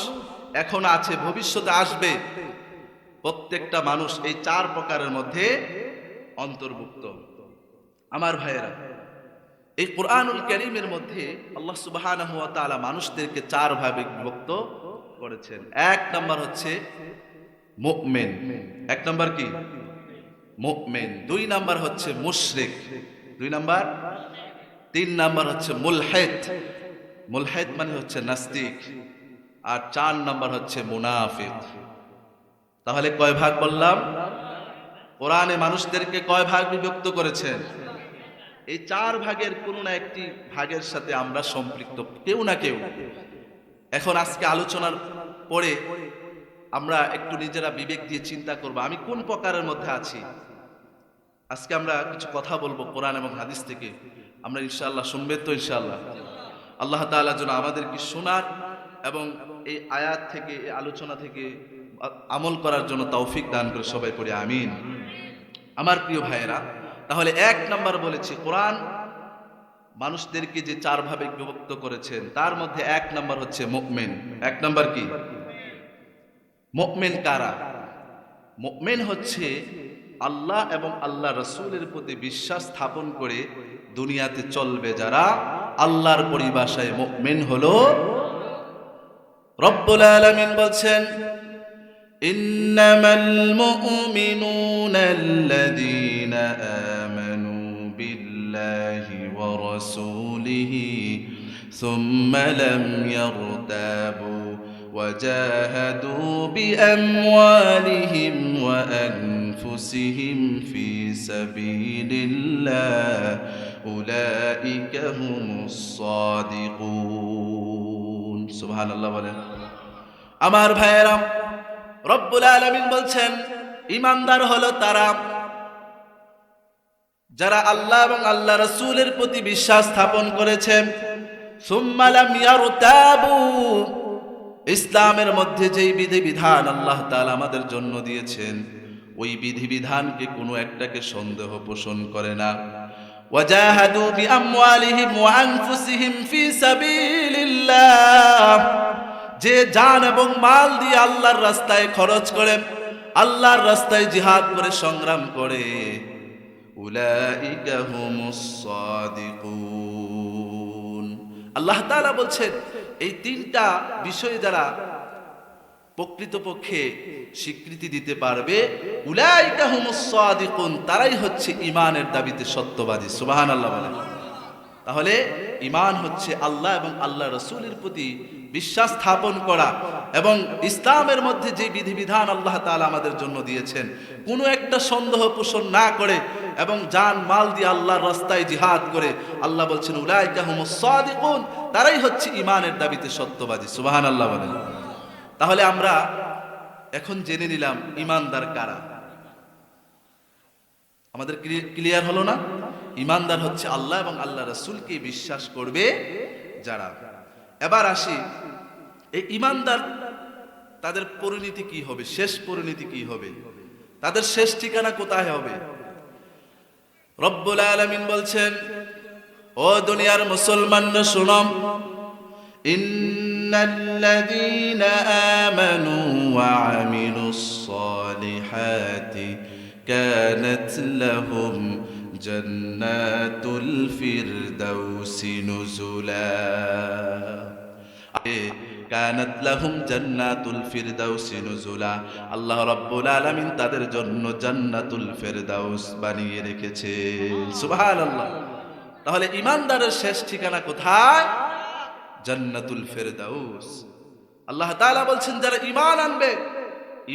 এখন আছে, ভবিষ্যতে আসবে, প্রত্যেকটা মানুষ এই 4 প্রকারের মধ্যে অন্তর্ভুক্ত। আমার ভাইয়েরা, এই কোরআনুল কারীমের মধ্যে আল্লাহ সুবহানাহু ওয়া তাআলা মানুষদেরকে 4 ভাগে বিভক্ত করেছেন। 1 নাম্বার হচ্ছে মুমিন। 1 নাম্বার কি? মুমিন। 2 নাম্বার হচ্ছে মুশরিক। 2 নাম্বার। 3 নাম্বার হচ্ছে মুলহিদ। মুলহিদ মানে হচ্ছে নাস্তিক। আর 4 নাম্বার হচ্ছে মুনাফিক। তাহলে কয় ভাগ বললাম? কোরআনে মানুষদেরকে কয় ভাগ বিভক্ত করেছেন? এই 4 ভাগের কোন না একটি ভাগের সাথে আমরা সম্পৃক্ত, কেউ না কেউ। এখন আজকে আলোচনার পরে আমরা একটু নিজেরা বিবেক দিয়ে চিন্তা করব, আমি কোন প্রকারের মধ্যে আছি। আজকে আমরা কিছু কথা বলবো কোরআন এবং হাদিস থেকে, আমরা ইনশাআল্লাহ শুনবেন তো ইনশাআল্লাহ। আল্লাহ তাআলা যেন আমাদেরকে শোনার এবং এই আয়াত থেকে, এই আলোচনা থেকে আমল করার জন্য তৌফিক দান করে, সবাই পড়ি আমিন। আমার প্রিয় ভাইয়েরা, তাহলে 1 নাম্বার বলেছি, কোরআন মানুষদেরকে যে 4 ভাগে বিভক্ত করেছেন তার মধ্যে 1 নাম্বার হচ্ছে মুমিন। 1 নাম্বার কি? মুমিন কারা? মুমিন হচ্ছে আল্লাহ এবং আল্লাহ রাসূলের প্রতি বিশ্বাস স্থাপন করে দুনিয়াতে চলবে যারা। আল্লাহর পরিভাষায় মুমিন হলো, রব্বুল আলামিন বলছেন, ইন্নামাল মুমিনুনা আল্লাযীনা আমানু বিল্লাহি ওয়া রাসূলিহি সুম্মা লাম ইয়ারতাবু ওয়া জাহাদু বিআমওয়ালিহিম ওয়া আনফুসিহিম ফি সাবিলিল্লাহ উলাইকা হুমুস সাদিকুন। সুবহানাল্লাহ বলেন। আমার ভাইয়েরা, রব্বুল আলামিন বলছেন ঈমানদার হলো তারা যারা আল্লাহ এবং আল্লাহ রাসূলের প্রতি বিশ্বাস স্থাপন করেছে, সুম্মা লাম ইয়ারতাবু, ইসলামের মধ্যে যেই বিধিবিধান আল্লাহ তাআলা আমাদের জন্য দিয়েছেন ওই বিধিবিধানকে কোনো একটাকে সন্দেহ পোষণ করে না, ওয়াজাহাদু বিআমওয়ালিহিম ওয়া আনফুসিহিম ফি সাবিলিল্লাহ, যে জান এবং মাল দিয়ে আল্লাহর রাস্তায় খরচ করে, আল্লাহর রাস্তায় জিহাদ করে, সংগ্রাম করে, উলাইকা হুমুস সাদিকুন। আল্লাহ তাআলা বলছেন এই 3টা বিষয় যারা প্রকৃতপক্ষে স্বীকৃতি দিতে পারবে, উলাইকা হুমুস সাদিকুন, তারাই হচ্ছে ঈমানের দাবিতে সত্যবাদী। সুবহানাল্লাহ বলেন। তাহলে ঈমান হচ্ছে আল্লাহ এবং আল্লাহ রাসূলের প্রতি বিশ্বাস স্থাপন করা এবং ইসলামের মধ্যে যে বিধিবিধান আল্লাহ তাআলা আমাদের জন্য দিয়েছেন কোনো একটা সন্দেহ পোষণ না করে এবং জান মাল দিয়ে আল্লাহর রাস্তায় জিহাদ করে, আল্লাহ বলছেন উলাইকা হুমুস সাদিকুন, তারাই হচ্ছে ঈমানের দাবিতে সত্যবাদী। সুবহানাল্লাহ বলেন। তাহলে আমরা এখন জেনে নিলাম ঈমানদার কারা। আমাদের ক্লিয়ার হলো না? ঈমানদার হচ্ছে আল্লাহ এবং আল্লাহ রাসূলকে বিশ্বাস করবে যারা। এবার আসি এই ঈমানদার তাদের পরিণতি কি হবে, শেষ পরিণতি কি হবে, তাদের শেষ ঠিকানা কোথায় হবে? রব্বুল আলামিন বলছেন, ও দুনিয়ার মুসলমানরা শোনো, ইন্নাল্লাযীনা আমানু ওয়া আমিলুস সালিহাতি কানাত লাহুম জান্নাতুল ফিরদাউসি নুজুলা। কানাত লাহুম জান্নাতুল ফিরদাউসি নুজুলা, আল্লাহ রাব্বুল আলামিন তাদের জন্য জান্নাতুল ফিরদাউস বানিয়ে রেখেছে। সুবহানাল্লাহ। তাহলে ঈমানদারের শেষ ঠিকানা কোথায়? জান্নাতুল ফিরদাউস। আল্লাহ তাআলা বলছেন যারা ঈমান আনবে,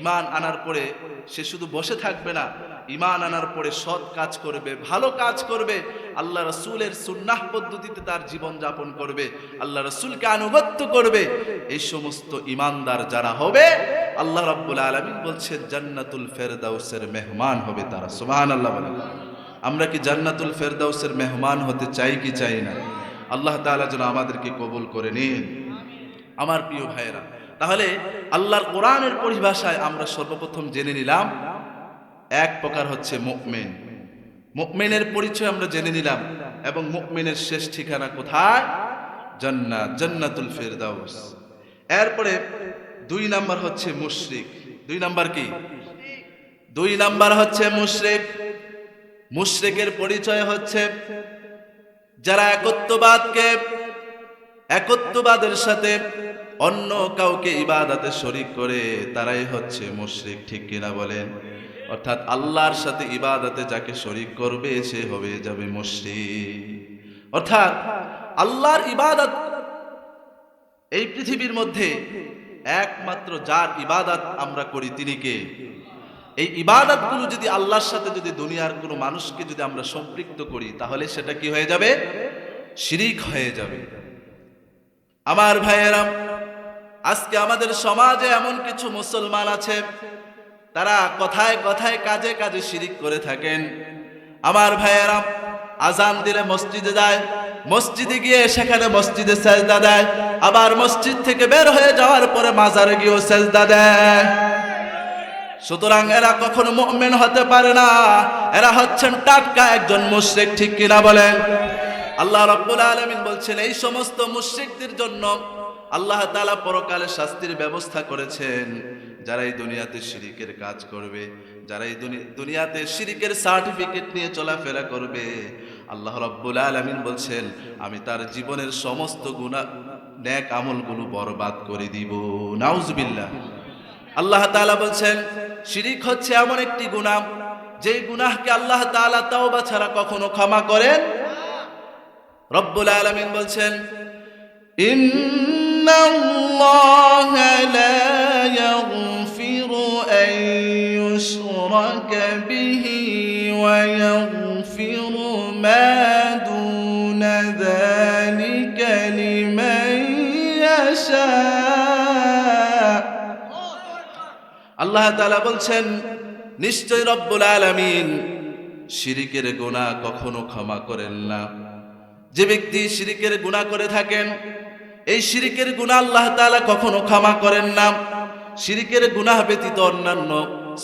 ঈমান আনার পরে সে শুধু বসে থাকবে না, ঈমান আনার পরে সৎ কাজ করবে, ভালো কাজ করবে, আল্লাহ রাসূলের সুন্নাহ পদ্ধতিতে তার জীবন যাপন করবে, আল্লাহ রাসূলকে আনুগত্য করবে, এই সমস্ত ঈমানদার যারা হবে আল্লাহ রাব্বুল আলামিন বলছেন জান্নাতুল ফিরদাউসের মেহমান হবে তারা। সুবহানাল্লাহ বলেন। আমরা কি জান্নাতুল ফিরদাউসের মেহমান হতে চাই কি চাই না? আল্লাহ তাআলা যেন আমাদেরকে কবুল করে নিন। আমার প্রিয় ভাইয়েরা, তাহলে আল্লাহর কোরআনের পরিভাষায় আমরা সর্বপ্রথম জেনে নিলাম এক প্রকার হচ্ছে মুমিন। মুমিনের পরিচয় আমরা জেনে নিলাম, এবং মুমিনের শেষ ঠিকানা কোথায়? জান্নাত, জান্নাতুল ফিরদাউস। এরপরে 2 নাম্বার হচ্ছে মুশরিক। 2 নাম্বার কি? 2 নাম্বার হচ্ছে মুশরিক। মুশরিকের পরিচয় হচ্ছে যারা একত্ববাদের সাথে অন্য কাউকে ইবাদতে শরীক করে, তারাই হচ্ছে মুশরিক। ঠিক কিনা বলেন? অর্থাৎ আল্লাহর সাথে ইবাদতে যাকে শরীক করবে সে হবে যাবে মুশরিক। অর্থাৎ আল্লাহর ইবাদত এই পৃথিবীর মধ্যে একমাত্র যার ইবাদত আমরা করি তিনি কে? এই ইবাদতগুলো যদি আল্লাহর সাথে যদি দুনিয়ার কোনো মানুষকে যদি আমরা সম্পৃক্ত করি, তাহলে সেটা কি হয়ে যাবে? শিরিক হয়ে যাবে। আমার ভাইয়েরা, আজকে আমাদের সমাজে এমন কিছু মুসলমান আছে, তারা কথায় কথায় কাজে কাজে শিরিক করে থাকেন। আমার ভাইয়েরা, আজান দিলে মসজিদে যায়, মসজিদে গিয়ে সেখানে মসজিদে সেজদা দেয়, আবার মসজিদ থেকে বের হয়ে যাওয়ার পরে মাজারে গিয়েও সেজদা দেয়। সুতরাং এরা কখনো মুমিন হতে পারে না, এরা হচ্ছেন টাটকা একজন মুশরিক। ঠিক কিনা বলেন? আল্লাহ রাব্বুল আলামিন বলছেন এই সমস্ত মুশরিকদের জন্য আল্লাহ তাআলা পরকালে শাস্তির ব্যবস্থা করেছেন। যারা এই দুনিয়াতে শিরিকের কাজ করবে, যারা এই দুনিয়াতে শিরিকের সার্টিফিকেট নিয়ে চলাফেরা করবে, আল্লাহ রাব্বুল আলামিন বলছেন আমি তার জীবনের সমস্ত গুনাহ নেক আমলগুলো বরবাদ করে দিব। নাউজুবিল্লাহ। আল্লাহ তাআলা বলছেন শিরিক হচ্ছে এমন একটি গুনাহ, যেই গুনাহকে আল্লাহ তাআলা তাওবা ছাড়া কখনো ক্ষমা করেন। রব্বুল আলামিন বলছেন ইন্নাল্লাহা লা ইয়াগফিরু আন ইউশরাকা বিহি ওয়া ইয়াগফিরু মা দুনা যালিকা লিমান ইয়াশা। আল্লাহ তাআলা বলছেন নিশ্চয় রব্বুল আলামিন শিরিকের গুনাহ কখনো ক্ষমা করেন না। যে ব্যক্তি শিরিকের গুনাহ করে থাকেন, এই শিরিকের গুনাহ আল্লাহ তাআলা কখনো ক্ষমা করেন না। শিরিকের গুনাহ ব্যতীত অন্যান্য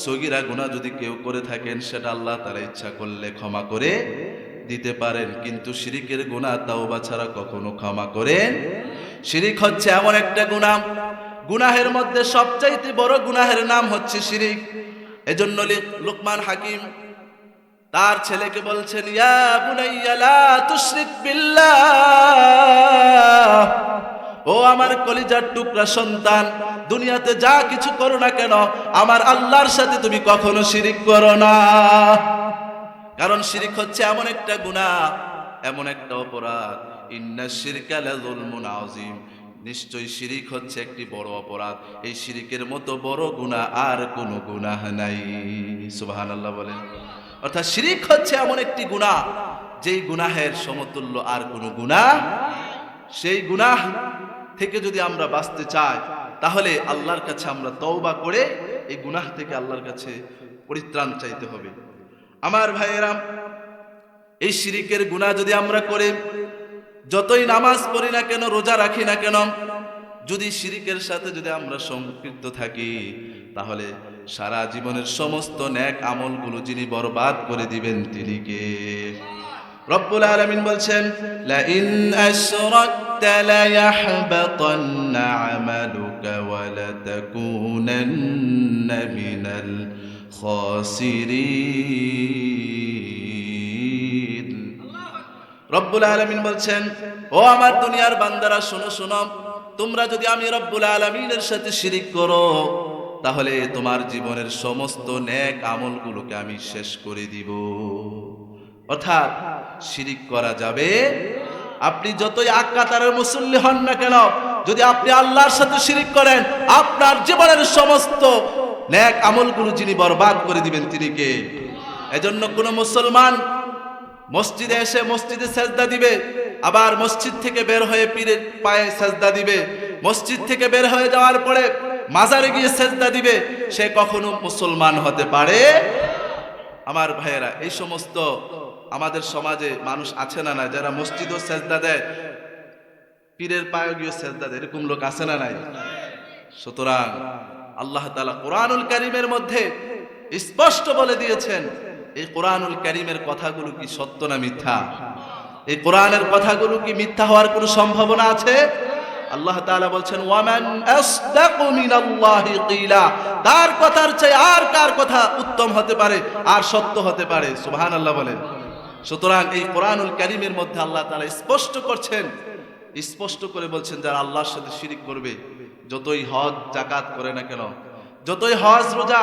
সগীরা গুনাহ যদি কেউ করে থাকেন, সেটা আল্লাহ তাআলা ইচ্ছা করলে ক্ষমা করে দিতে পারেন, কিন্তু শিরিকের গুনাহ তাওবা ছাড়া কখনো ক্ষমা করেন। শিরিক হচ্ছে এমন একটা গুনাহ, গুনাহের মধ্যে সবচাইতে বড় গুনাহের নাম হচ্ছে শিরিক। এজন্য লুকমান হাকিম তার ছেলেকে বলছেন ইয়া বুনাইয়া লা তুশরিক বিল্লাহ, ও আমার কলিজার টুকরা সন্তান, দুনিয়াতে যা কিছু করো না কেন আমার আল্লাহর সাথে তুমি কখনো শিরিক করো না। কারণ শিরিক হচ্ছে এমন একটা গুনাহ, এমন একটা অপরাধ, ইন্নাশ শিরকা লাযুলমুন আযীম, নিশ্চয়ই শিরিক হচ্ছে একটি বড় অপরাধ। এই শিরিকের মতো বড় গুনাহ আর কোনো গুনাহ নাই। সুবহানাল্লাহ বলেন। অর্থাৎ শিরিক হচ্ছে এমন একটি গুনাহ, যেই গুনাহের সমতুল্য আর কোনো গুনাহ। সেই গুনাহ থেকে যদি আমরা বাঁচতে চাই, তাহলে আল্লাহর কাছে আমরা তওবা করে এই গুনাহ থেকে আল্লাহর কাছে পরিত্রাণ চাইতে হবে। আমার ভাইয়েরা, এই শিরিকের গুনাহ যদি আমরা করে যতই নামাজ পড়ি না কেন, রোজা রাখি না কেন, যদি শিরিকের সাথে যদি আমরা সম্পৃক্ত থাকি, তাহলে সারা জীবনের সমস্ত নেক আমলগুলো যিনি বরবাদ করে দিবেন তিনি কে? রব্বুল আলামিন বলছেন, লা ইন আশরাকতা লা ইয়াহবাতান্না আমালুকা ওয়া লা তাকুনান্না মিনাল খাসিরিন। রব্বুল আলামিন বলছেন, ও আমার দুনিয়ার বান্দারা শোনো শোনো, তোমরা যদি আমি রব্বুল আলামিনের সাথে শিরিক করো, তাহলে তোমার জীবনের সমস্ত নেক আমলগুলোকে আমি শেষ করে দিব। অর্থাৎ শিরিক করা যাবে। আপনি যতই আকাতারের মুসল্লি হন না কেন, যদি আপনি আল্লাহর সাথে শিরিক করেন, আপনার জীবনের সমস্ত নেক আমলগুলো যিনি বরবাদ করে দিবেন তিনি কে? এজন্য কোন মুসলমান মসজিদে এসে মসজিদে সেজদা দিবে, আবার মসজিদ থেকে বের হয়ে পীরের পায়ে সেজদা দিবে, মসজিদ থেকে বের হয়ে যাওয়ার পরে মাজারে গিয়ে সেজদা দিবে, সে কখনো মুসলমান হতে পারে? আমার ভাইয়েরা, এই সমস্ত আমাদের সমাজে মানুষ আছে না নাই, যারা মসজিদও সেজদা দেয়, পীরের পায়ে গিয়ে সেজদা দেয়, এরকম লোক আছে না নাই? সুতরাং আল্লাহ তাআলা কোরআনুল কারীমের মধ্যে স্পষ্ট বলে দিয়েছেন, এই কোরআনুল কারীমের কথাগুলো কি সত্য না মিথ্যা? এই কোরআনের কথাগুলো কি মিথ্যা হওয়ার কোনো সম্ভাবনা আছে? আল্লাহ তাআলা বলছেন, ওয়ামান আসদাকু মিনাল্লাহি কিলা, তার কথার চেয়ে আর কার কথা উত্তম হতে পারে আর সত্য হতে পারে? সুবহানাল্লাহ বলেন। সুতরাং এই কোরআনুল কারীমের মধ্যে আল্লাহ তাআলা স্পষ্ট করছেন, স্পষ্ট করে বলছেন, যারা আল্লাহর সাথে শিরিক করবে, যতই হজ যাকাত করে না কেন, যতই হজ রোজা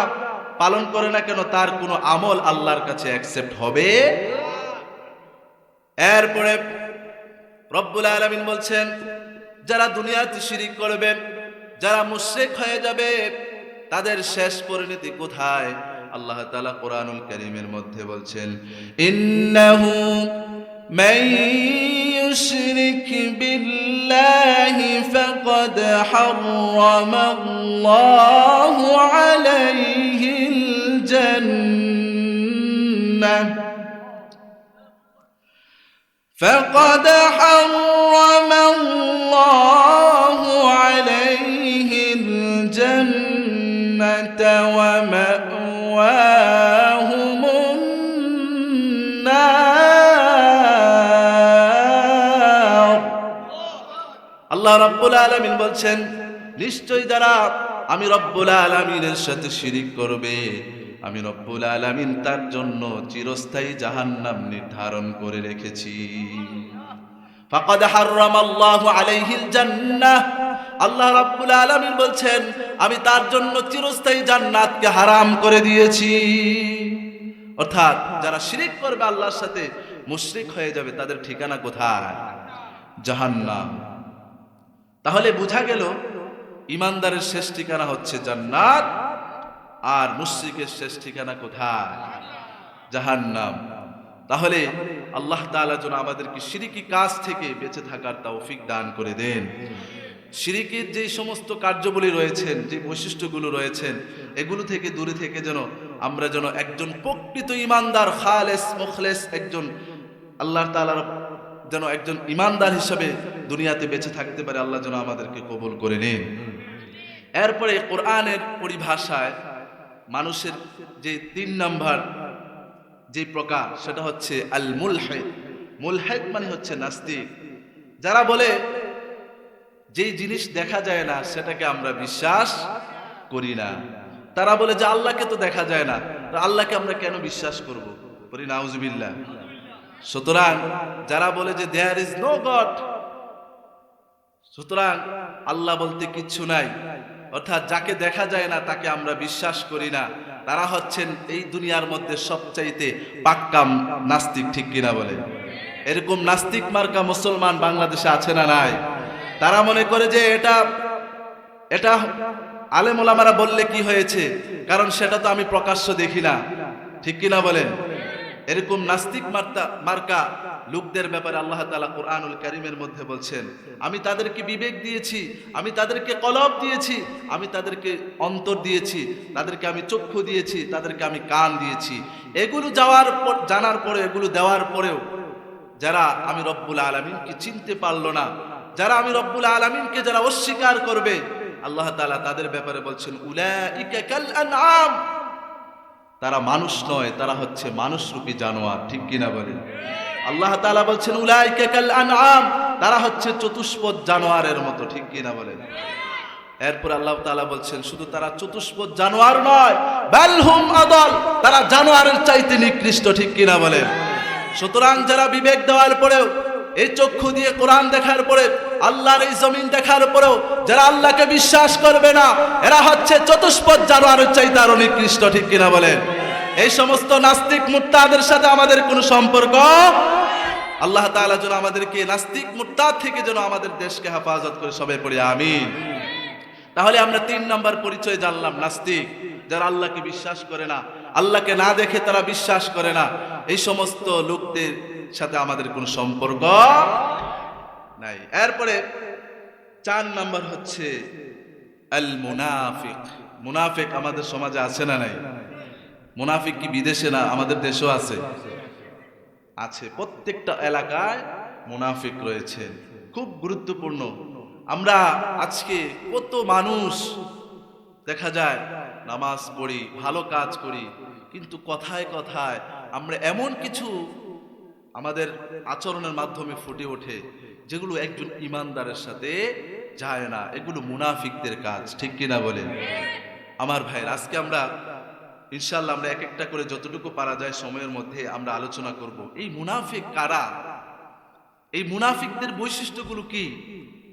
পালন করে না কেন, তার কোনো আমল আল্লাহর কাছে অ্যাকসেপ্ট হবে। এরপরে রব্বুল আলামিন বলছেন, যারা দুনিয়াতে শিরিক করবে, যারা মুশরিক হয়ে যাবে, তাদের শেষ পরিণতি কোথায়? আল্লাহ তাআলা কোরআনুল কারীমের মধ্যে বলছেন, ইন্নাহু মান ইউশরিক বিল্লাহি ফাকাদ হারামাল্লাহু আলাইহিল জান্নাহ فقد حرم الله عليه الجنة ومأواهم النار। আল্লাহ রাব্বুল আলামিন বলছেন, নিশ্চয়ই যারা আমি রব্বুল আলামিনের সাথে শিরিক করবে, আমি রব্বুল আলামিন তার জন্য চিরস্থায়ী জাহান্নাম নির্ধারণ করে রেখেছি। ফাকাদ হারামাল্লাহু আলাইহিল জান্নাহ, আল্লাহ রাব্বুল আলামিন বলছেন, আমি তার জন্য চিরস্থায়ী জান্নাতকে হারাম করে দিয়েছি। অর্থাৎ যারা শিরিক করবে, আল্লাহর সাথে মুশরিক হয়ে যাবে, তাদের ঠিকানা কোথায়? জাহান্নাম। তাহলে বোঝা গেল, ঈমানদারের শেষ ঠিকানা হচ্ছে জান্নাত, আর মুশরিকের শেষ ঠিকানা কোথায়? জাহান্নাম। তাহলে আল্লাহ তাআলা যেন আমাদেরকে শিরকি কাজ থেকে বেঁচে থাকার তৌফিক দান করে দেন। শিরকের যে সমস্ত কার্যাবলী রয়েছেন, যে বৈশিষ্ট্যগুলো রয়েছেন, এগুলো থেকে দূরে থেকে যেন আমরা যেন একজন প্রকৃত ঈমানদার, খালেস মুখলেস একজন আল্লাহ তাআলার যেন একজন ঈমানদার হিসেবে দুনিয়াতে বেঁচে থাকতে পারে। আল্লাহ যেন আমাদেরকে কবুল করে নেন। এরপরে কোরআনের পরিভাষায় মানুষের যে 3 নাম্বার যে প্রকার, সেটা হচ্ছে আল মুলহিদ। মুলহিদ মানে হচ্ছে নাস্তিক। যারা বলে যেই জিনিস দেখা যায় না সেটাকে আমরা বিশ্বাস করি না। তারা বলে যে আল্লাহকে তো দেখা যায় না, তো আল্লাহকে আমরা কেন বিশ্বাস করব? বলি নাউজুবিল্লাহ। সুতরাং যারা বলে যে দেয়ার ইজ নো গড, সুতরাং আল্লাহ বলতে কিচ্ছু নাই, অর্থাৎ যাকে দেখা যায় না তাকে আমরা বিশ্বাস করি না, তারা হচ্ছেন এই দুনিয়ার মধ্যে সবচাইতে পাক্কা নাস্তিক। ঠিক কিনা বলে? এরকম নাস্তিক মার্কা মুসলমান বাংলাদেশে আছে না নাই? তারা মনে করে যে এটা আলেম ওলামারা বললে কি হয়েছে, কারণ সেটা তো আমি প্রকাশ্য দেখি না। ঠিক কিনা বলেন? এরকম নাস্তিক মার্কা লোকদের ব্যাপারে আল্লাহ তাআলা কোরআনুল কারীমের মধ্যে বলছেন, আমি তাদেরকে বিবেক দিয়েছি, আমি তাদেরকে কলব দিয়েছি, আমি তাদেরকে অন্তর দিয়েছি, তাদেরকে আমি চক্ষু দিয়েছি, তাদেরকে আমি কান দিয়েছি। এগুলো জানার পরে, এগুলো দেওয়ার পরেও যারা আমি রব্বুল আলামিনকে চিনতে পারলো না, যারা আমি রব্বুল আলামিনকে যারা অস্বীকার করবে, আল্লাহ তাআলা তাদের ব্যাপারে বলছেন উলাইকা কাল আনআম, তারা মানুষ নয়, তারা হচ্ছে মানুষরূপী জানোয়ার। ঠিক কিনা বলেন? আল্লাহ তাআলা বলছেন উলাইকা কাল আনআম, তারা হচ্ছে চতুষ্পদ জানোয়ারের মতো। ঠিক কিনা বলেন? এরপর আল্লাহ তাআলা বলছেন শুধু তারা চতুষ্পদ জানোয়ার নয়, বাল হুম আদাল, তারা জানোয়ারের চাইতে নিকৃষ্ট। ঠিক কিনা বলেন? সুতরাং যারা বিবেক দেওয়ার পরেও, এই চক্ষু দিয়ে কোরআন দেখার পরে, আল্লাহর এই জমিন দেখার পরেও যারা আল্লাহকে বিশ্বাস করবে না, এরা হচ্ছে চতুষ্পদ জানোয়ারের চাইতে আরো নিকৃষ্ট। ঠিক কিনা বলেন? এই সমস্ত নাস্তিক মুরতাদের সাথে আমাদের কোনো সম্পর্ক, আল্লাহ তাআলা যেন আমাদেরকে নাস্তিক মুরতাদ থেকে যেন আমাদের দেশকে হেফাজত করে, সবাই পড়ি আমিন। তাহলে আমরা 3 নাম্বার পরিচয় জানলাম, নাস্তিক, যারা আল্লাহকে বিশ্বাস করে না, আল্লাহকে না দেখে তারা বিশ্বাস করে না, এই সমস্ত লোকদের সাথে আমাদের কোনো সম্পর্ক নাই। এরপরে 4 নাম্বার হচ্ছে আল মুনাফিক। মুনাফিক আমাদের সমাজে আছে না নাই? মুনাফিক কি বিদেশে না, আমাদের দেশেও আছে? আছে, প্রত্যেকটা এলাকায় মুনাফিক রয়েছে, খুব গুরুত্বপূর্ণ। আমরা আজকে কত মানুষ দেখা যায় নামাজ পড়ি, ভালো কাজ করি, কিন্তু কথায় কথায় আমরা এমন কিছু আমাদের আচরণের মাধ্যমে ফুটে ওঠে যেগুলো একজন ইমানদারের সাথে যায় না, এগুলো মুনাফিকদের কাজ। ঠিক কিনা বলেন? আমার ভাইয়ের, আজকে আমরা ইনশাআল্লাহ আমরা এক একটা করে যতটুকু পারা যায় সময়ের মধ্যে আমরা আলোচনা করব। এই মুনাফিক কারা, এই মুনাফিকদের বৈশিষ্ট্যগুলো কি,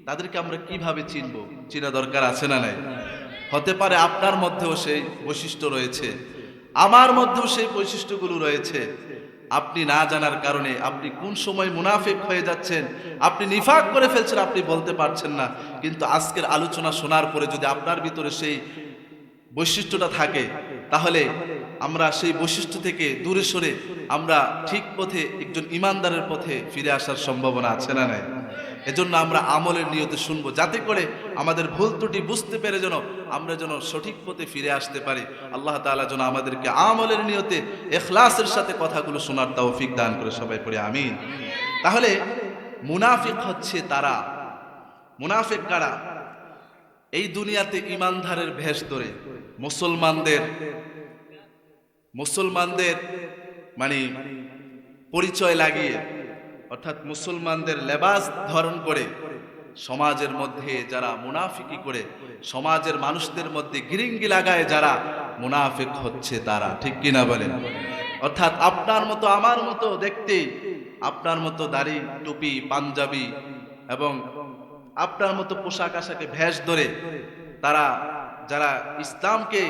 তাদেরকে আমরা কিভাবে চিনব, চেনা দরকার আছে না নাই? হতে পারে আপনার মধ্যেও সেই বৈশিষ্ট্য রয়েছে, আমার মধ্যেও সেই বৈশিষ্ট্যগুলো রয়েছে। আপনি না জানার কারণে আপনি কোন সময় মুনাফিক হয়ে যাচ্ছেন, আপনি নিফাক করে ফেলছেন, আপনি বলতে পারছেন না। কিন্তু আজকের আলোচনা শোনার পরে যদি আপনার ভিতরে সেই বৈশিষ্ট্যটা থাকে, তাহলে আমরা সেই বৈশিষ্ট্য থেকে দূরে সরে আমরা ঠিক পথে, একজন ইমানদারের পথে ফিরে আসার সম্ভাবনা আছে না নাই? এজন্য আমরা আমলের নিয়তে শুনবো, যাতে করে আমাদের ভুল ত্রুটি বুঝতে পেরে যেন আমরা যেন সঠিক পথে ফিরে আসতে পারি। আল্লাহ তাআলা যেন আমাদেরকে আমলের নিয়তে ইখলাসের সাথে কথাগুলো শোনার তৌফিক দান করে, সবাই পড়ি আমিন। তাহলে মুনাফিক হচ্ছে তারা, মুনাফিক কারা? এই দুনিয়াতে ইমানদারের ভেষ ধরে মুসলমানদের মানে পরিচয় লাগিয়ে, অর্থাৎ মুসলমানদের লেবাস ধারণ করে সমাজের মধ্যে যারা মুনাফিকি করে, সমাজের মানুষদের মধ্যে গিরিঙ্গি লাগায় যারা, মুনাফিক হচ্ছে তারা। ঠিক কিনা বলেন? অর্থাৎ আপনার মতো আমার মতো দেখতে, আপনার মতো দাড়ি টুপি পাঞ্জাবি এবং আপনার মতো পোশাক আশাকে ভেষ ধরে তারা যারা ইসলামকে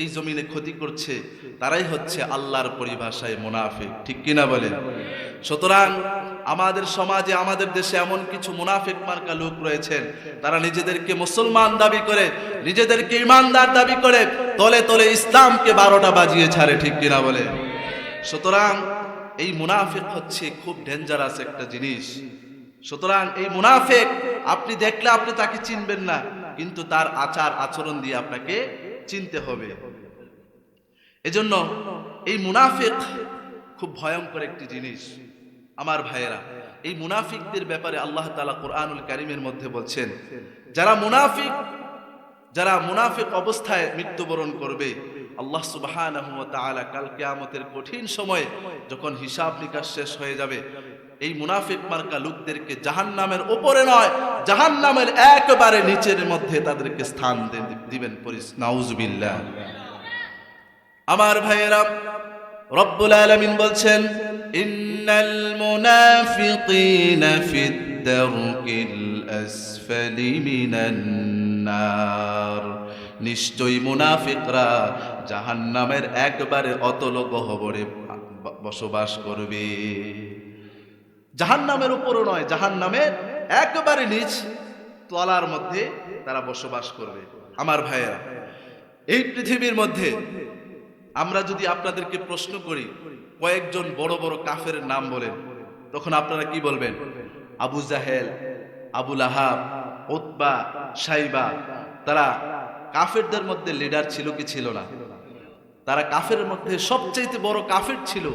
এই জমিনে ক্ষতি করছে, তারাই হচ্ছে আল্লাহর পরিভাষায় মুনাফিক। ঠিক কিনা বলেন? সুতরাং আমাদের সমাজে, আমাদের দেশে এমন কিছু মুনাফিক মার্কা লোক রয়েছেন, তারা নিজেদেরকে মুসলমান দাবি করে, নিজেদেরকে ইমানদার দাবি করে, তলে তলে ইসলামকে 12টা বাজিয়ে ছাড়ে। ঠিক কিনা বলে? সুতরাং এই মুনাফিক হচ্ছে খুব ডেঞ্জারাস একটা জিনিস। সুতরাং এই মুনাফিক আপনি দেখলে আপনি তাকে চিনবেন না, কিন্তু তার আচার আচরণ দিয়ে আপনাকে চিনতে হবে। এজন্য এই মুনাফিক খুব ভয়ঙ্কর একটি জিনিস। আমার ভাইয়েরা, এই মুনাফিকদের ব্যাপারে আল্লাহ তাআলা কোরআনুল কারীমের মধ্যে বলছেন, যারা মুনাফিক অবস্থায় মৃত্যুবরণ করবে, আল্লাহ সুবহানাহু ওয়া তাআলা কাল কিয়ামতের কঠিন সময়ে যখন হিসাব নিকাশ শেষ হয়ে যাবে, এই মুনাফিক মার্কা লোকদেরকে জাহান্নামের উপরে নয়, জাহান্নামের একেবারে নিচের মধ্যে তাদেরকে স্থান দিবেন। নাউজুবিল্লাহ। আমার ভাইয়েরা, রব্বুল আলামিন বলছেন, ইন্নাল মুনাফিকিনা ফিদ দারকিল আসফালি মিনান নার, নিশ্চয়ই মুনাফিকরা জাহান্নামের একবারে অতল গহ্বরে বসবাস করবে। জাহান্নামের উপরও নয়, জাহান্নামের একেবারে নিচ তলার মধ্যে তারা বসবাস করবে। আমার ভাইয়েরা, এই পৃথিবীর মধ্যে আমরা যদি আপনাদেরকে প্রশ্ন করি কয়েকজন বড় বড় কাফের নাম বলেন, তখন আপনারা কি বলবেন? আবু জাহেল, আবু লাহাব, উতবা, সাইবা, তারা কাফেরদের মধ্যে লিডার ছিল কি ছিল না? তারা কাফের মধ্যে সবচেয়ে বড় কাফের ছিল।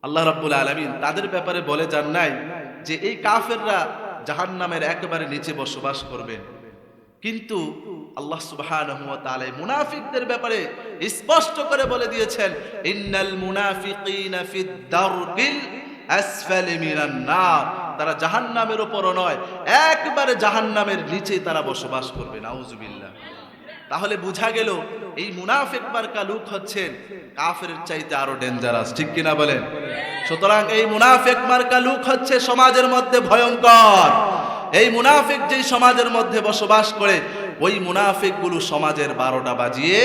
আল্লাহ রাব্বুল আলামিন তাদের ব্যাপারে বলে যান নাই যে এই কাফেররা জাহান্নামের একেবারে নিচে বসবাস করবেন, কিন্তু আল্লাহ সুবহানাহু ওয়া তাআলা মুনাফিকদের ব্যাপারে স্পষ্ট করে বলে দিয়েছেন, ইন্নাল মুনাফিকিনা ফিদ দারকিল আসফালি মিনান নার, তারা জাহান্নামের উপরও নয়, একবারে জাহান্নামের নিচে তারা বসবাস করবে। নাউজুবিল্লাহ। তাহলে বোঝা গেল এই মুনাফিক মার্কা লোক হচ্ছেন কাফেরের চাইতে আরো ডেঞ্জারাস, ঠিক কিনা বলেন? সুতরাং এই মুনাফিক মার্কা লোক হচ্ছে সমাজের মধ্যে ভয়ঙ্কর। এই মুনাফিক যেই সমাজের মধ্যে বসবাস করে, ওই মুনাফিক গুলো সমাজের 12টা বাজিয়ে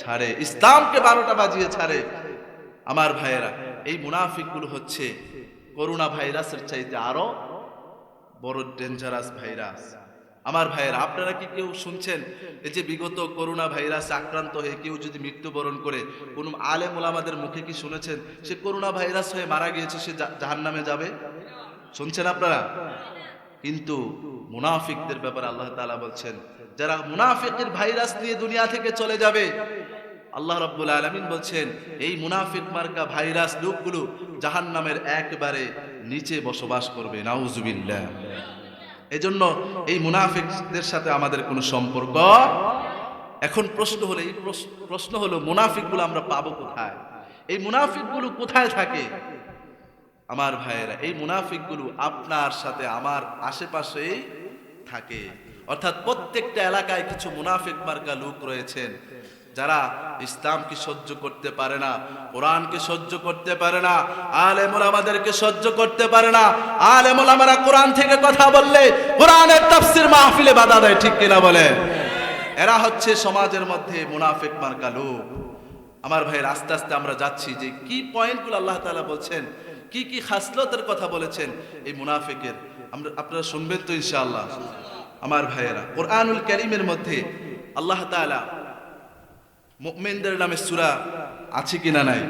ছাড়ে, ইসলামকে 12টা বাজিয়ে ছাড়ে। আমার ভাইয়েরা, এই মুনাফিক গুলো হচ্ছে করোনা ভাইরাসের চাইতে আরো বড় ডেঞ্জারাস ভাইরাস। আমার ভাইয়েরা, আপনারা কি কেউ শুনছেন এই যে বিগত করোনা ভাইরাসে আক্রান্ত হয়ে কেউ যদি মৃত্যুবরণ করে, কোন আলেম ওলামাদের মুখে কি শুনেছেন সে করোনা ভাইরাস হয়ে মারা গিয়েছে, সে জাহান্নামে যাবে? শুনছেন আপনারা? কিন্তু মুনাফিকদের ব্যাপারে আল্লাহ তাআলা বলছেন, যারা মুনাফিকের ভাইরাস নিয়ে দুনিয়া থেকে চলে যাবে, আল্লাহ রাব্বুল আলামিন বলছেন এই মুনাফিক মার্কা ভাইরাস লোকগুলো জাহান্নামের একবারে নিচে বসবাস করবে। নাউজুবিল্লাহ। এজন্য এই মুনাফিকদের সাথে আমাদের কোনো সম্পর্ক। এখন প্রশ্ন হলো মুনাফিকগুলো আমরা পাবো কোথায়? এই মুনাফিকগুলো কোথায় থাকে? আমার ভাইয়েরা, এই মুনাফিকগুলো আপনার সাথে আমার আশেপাশেই থাকে। অর্থাৎ প্রত্যেকটা এলাকায় কিছু মুনাফিক মার্কা লোক রয়েছেন, যারা ইসলামকে সহ্য করতে পারে না, কোরআনকে সহ্য করতে পারে না, আলেম ওলামাদেরকে সহ্য করতে পারে না। আলেম ওলামারা কোরআন থেকে কথা বললে কোরআনের তাফসীর মাহফিলে বাধা দেয়, ঠিক কিনা বলেন? এরা হচ্ছে সমাজের মধ্যে মুনাফিক মার্কা লোক। আমার ভাইয়ের, আস্তে আস্তে আমরা যাচ্ছি যে কি পয়েন্টগুলো আল্লাহ তাআলা বলছেন, কি কি খাসলতের কথা বলেছেন এই মুনাফিকের, আপনারা শুনবেন তো ইনশাআল্লাহ। আমার ভাইয়েরা, কোরআনুল কারীমের মধ্যে আল্লাহ তাআলা মুমিনদের নামে সূরা আছে কিনা নাই?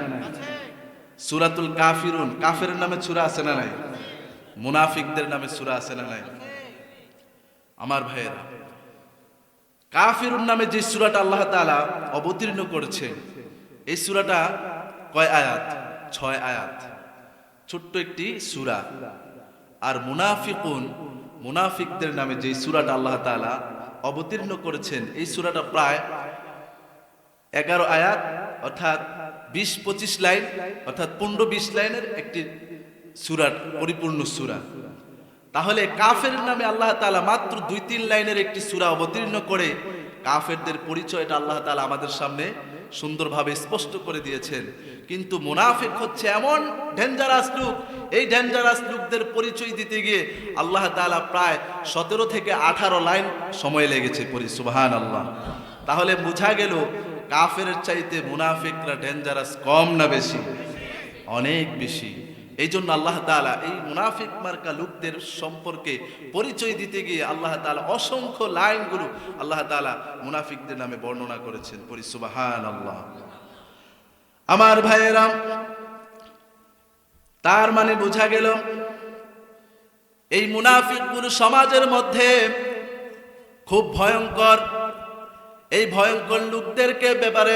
সূরাতুল কাফিরুন, কাফেরের নামে সূরা আছে না নাই? মুনাফিকদের নামে সূরা আছে না নাই? আমার ভাইয়েরা, কাফিরুন নামে যে সূরাটা আল্লাহ তাআলা অবতীর্ণ করেছেন, এই সূরাটা কয় আয়াত? 6 আয়াত, ছোট্ট একটি সূরা। আর মুনাফিকুন, মুনাফিকদের নামে যে সূরাটা আল্লাহ তাআলা অবতীর্ণ করেছেন, এই সূরাটা প্রায় 11 আয়াত, অর্থাৎ 20-25 লাইন, অর্থাৎ 15-20 লাইনের একটি সূরা, পরিপূর্ণ সূরা। তাহলে কাফের নামে আল্লাহ তাআলা মাত্র 2-3 লাইনের একটি সূরা অবতীর্ণ করে কাফেরদের পরিচয়টা আল্লাহ তাআলা আমাদের সামনে সুন্দরভাবে স্পষ্ট করে দিয়েছেন। কিন্তু মুনাফিক হচ্ছে এমন ডেঞ্জারাস লোক, এই ডেঞ্জারাস লোকদের পরিচয় দিতে গিয়ে আল্লাহ তাআলা প্রায় 17 থেকে 18 লাইন সময় লেগেছে। পড়ি সুবহানাল্লাহ। তাহলে বোঝা গেল কাফেরের চাইতে মুনাফিকরা ডেঞ্জারাস কম না বেশি? অনেক বেশি। এই জন্য আল্লাহ তাআলা এই মুনাফিক মার্কা লোকদের সম্পর্কে পরিচয় দিতে গিয়ে আল্লাহ তাআলা অসংখ্য লাইনগুলো আল্লাহ তাআলা মুনাফিকদের নামে বর্ণনা করেছেন। পড়ি সুবহানাল্লাহ। আমার ভাইয়েরা, তার মানে বোঝা গেল এই মুনাফিকগুলো সমাজের মধ্যে খুব ভয়ঙ্কর। এই ভয়ঙ্কর লোকদেরকে ব্যাপারে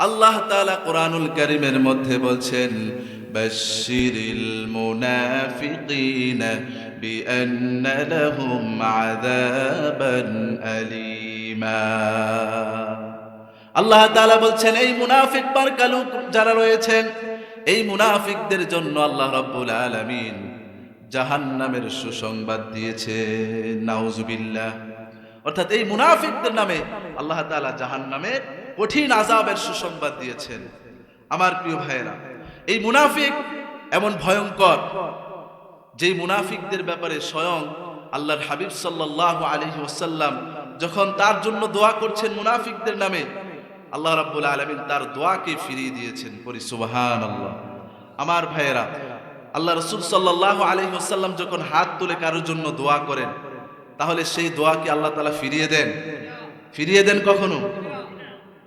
আল্লাহ তাআলা কোরআনুল কারীমের মধ্যে বলছেন, বাশশিরিল মুনাফিকিনা বিআন্না লাহুম আযাবান আলীমা। আল্লাহ তাআলা বলছেন এই মুনাফিক মার্কা লোক যারা রয়েছেন, এই মুনাফিকদের জন্য আল্লাহ রাব্বুল আলামিন জাহান্নামের সুসংবাদ দিয়েছেন। নাউজুবিল্লাহ। অর্থাৎ এই মুনাফিকদের নামে আল্লাহ তাআলা জাহান্নামের কঠিন আযাবের সুসংবাদ দিয়েছেন। আমার প্রিয় ভাইয়েরা, এই মুনাফিক এমন ভয়ঙ্কর, যেই মুনাফিকদের ব্যাপারে স্বয়ং আল্লাহর হাবিব সাল্লাল্লাহু আলাইহি ওয়াসাল্লাম যখন তার জন্য দোয়া করছেন মুনাফিকদের নামে, আল্লাহ রাব্বুল আলামিন তার দোয়াকে ফিরিয়ে দিয়েছেন। পড়ি সুবহানাল্লাহ। আমার ভাইয়েরা, আল্লাহ রাসূল সাল্লাল্লাহু আলাইহি ওয়াসাল্লাম যখন হাত তুলে কারোর জন্য দোয়া করেন, তাহলে সেই দোয়াকে আল্লাহ তাআলা ফিরিয়ে দেন? ফিরিয়ে দেন কখনো?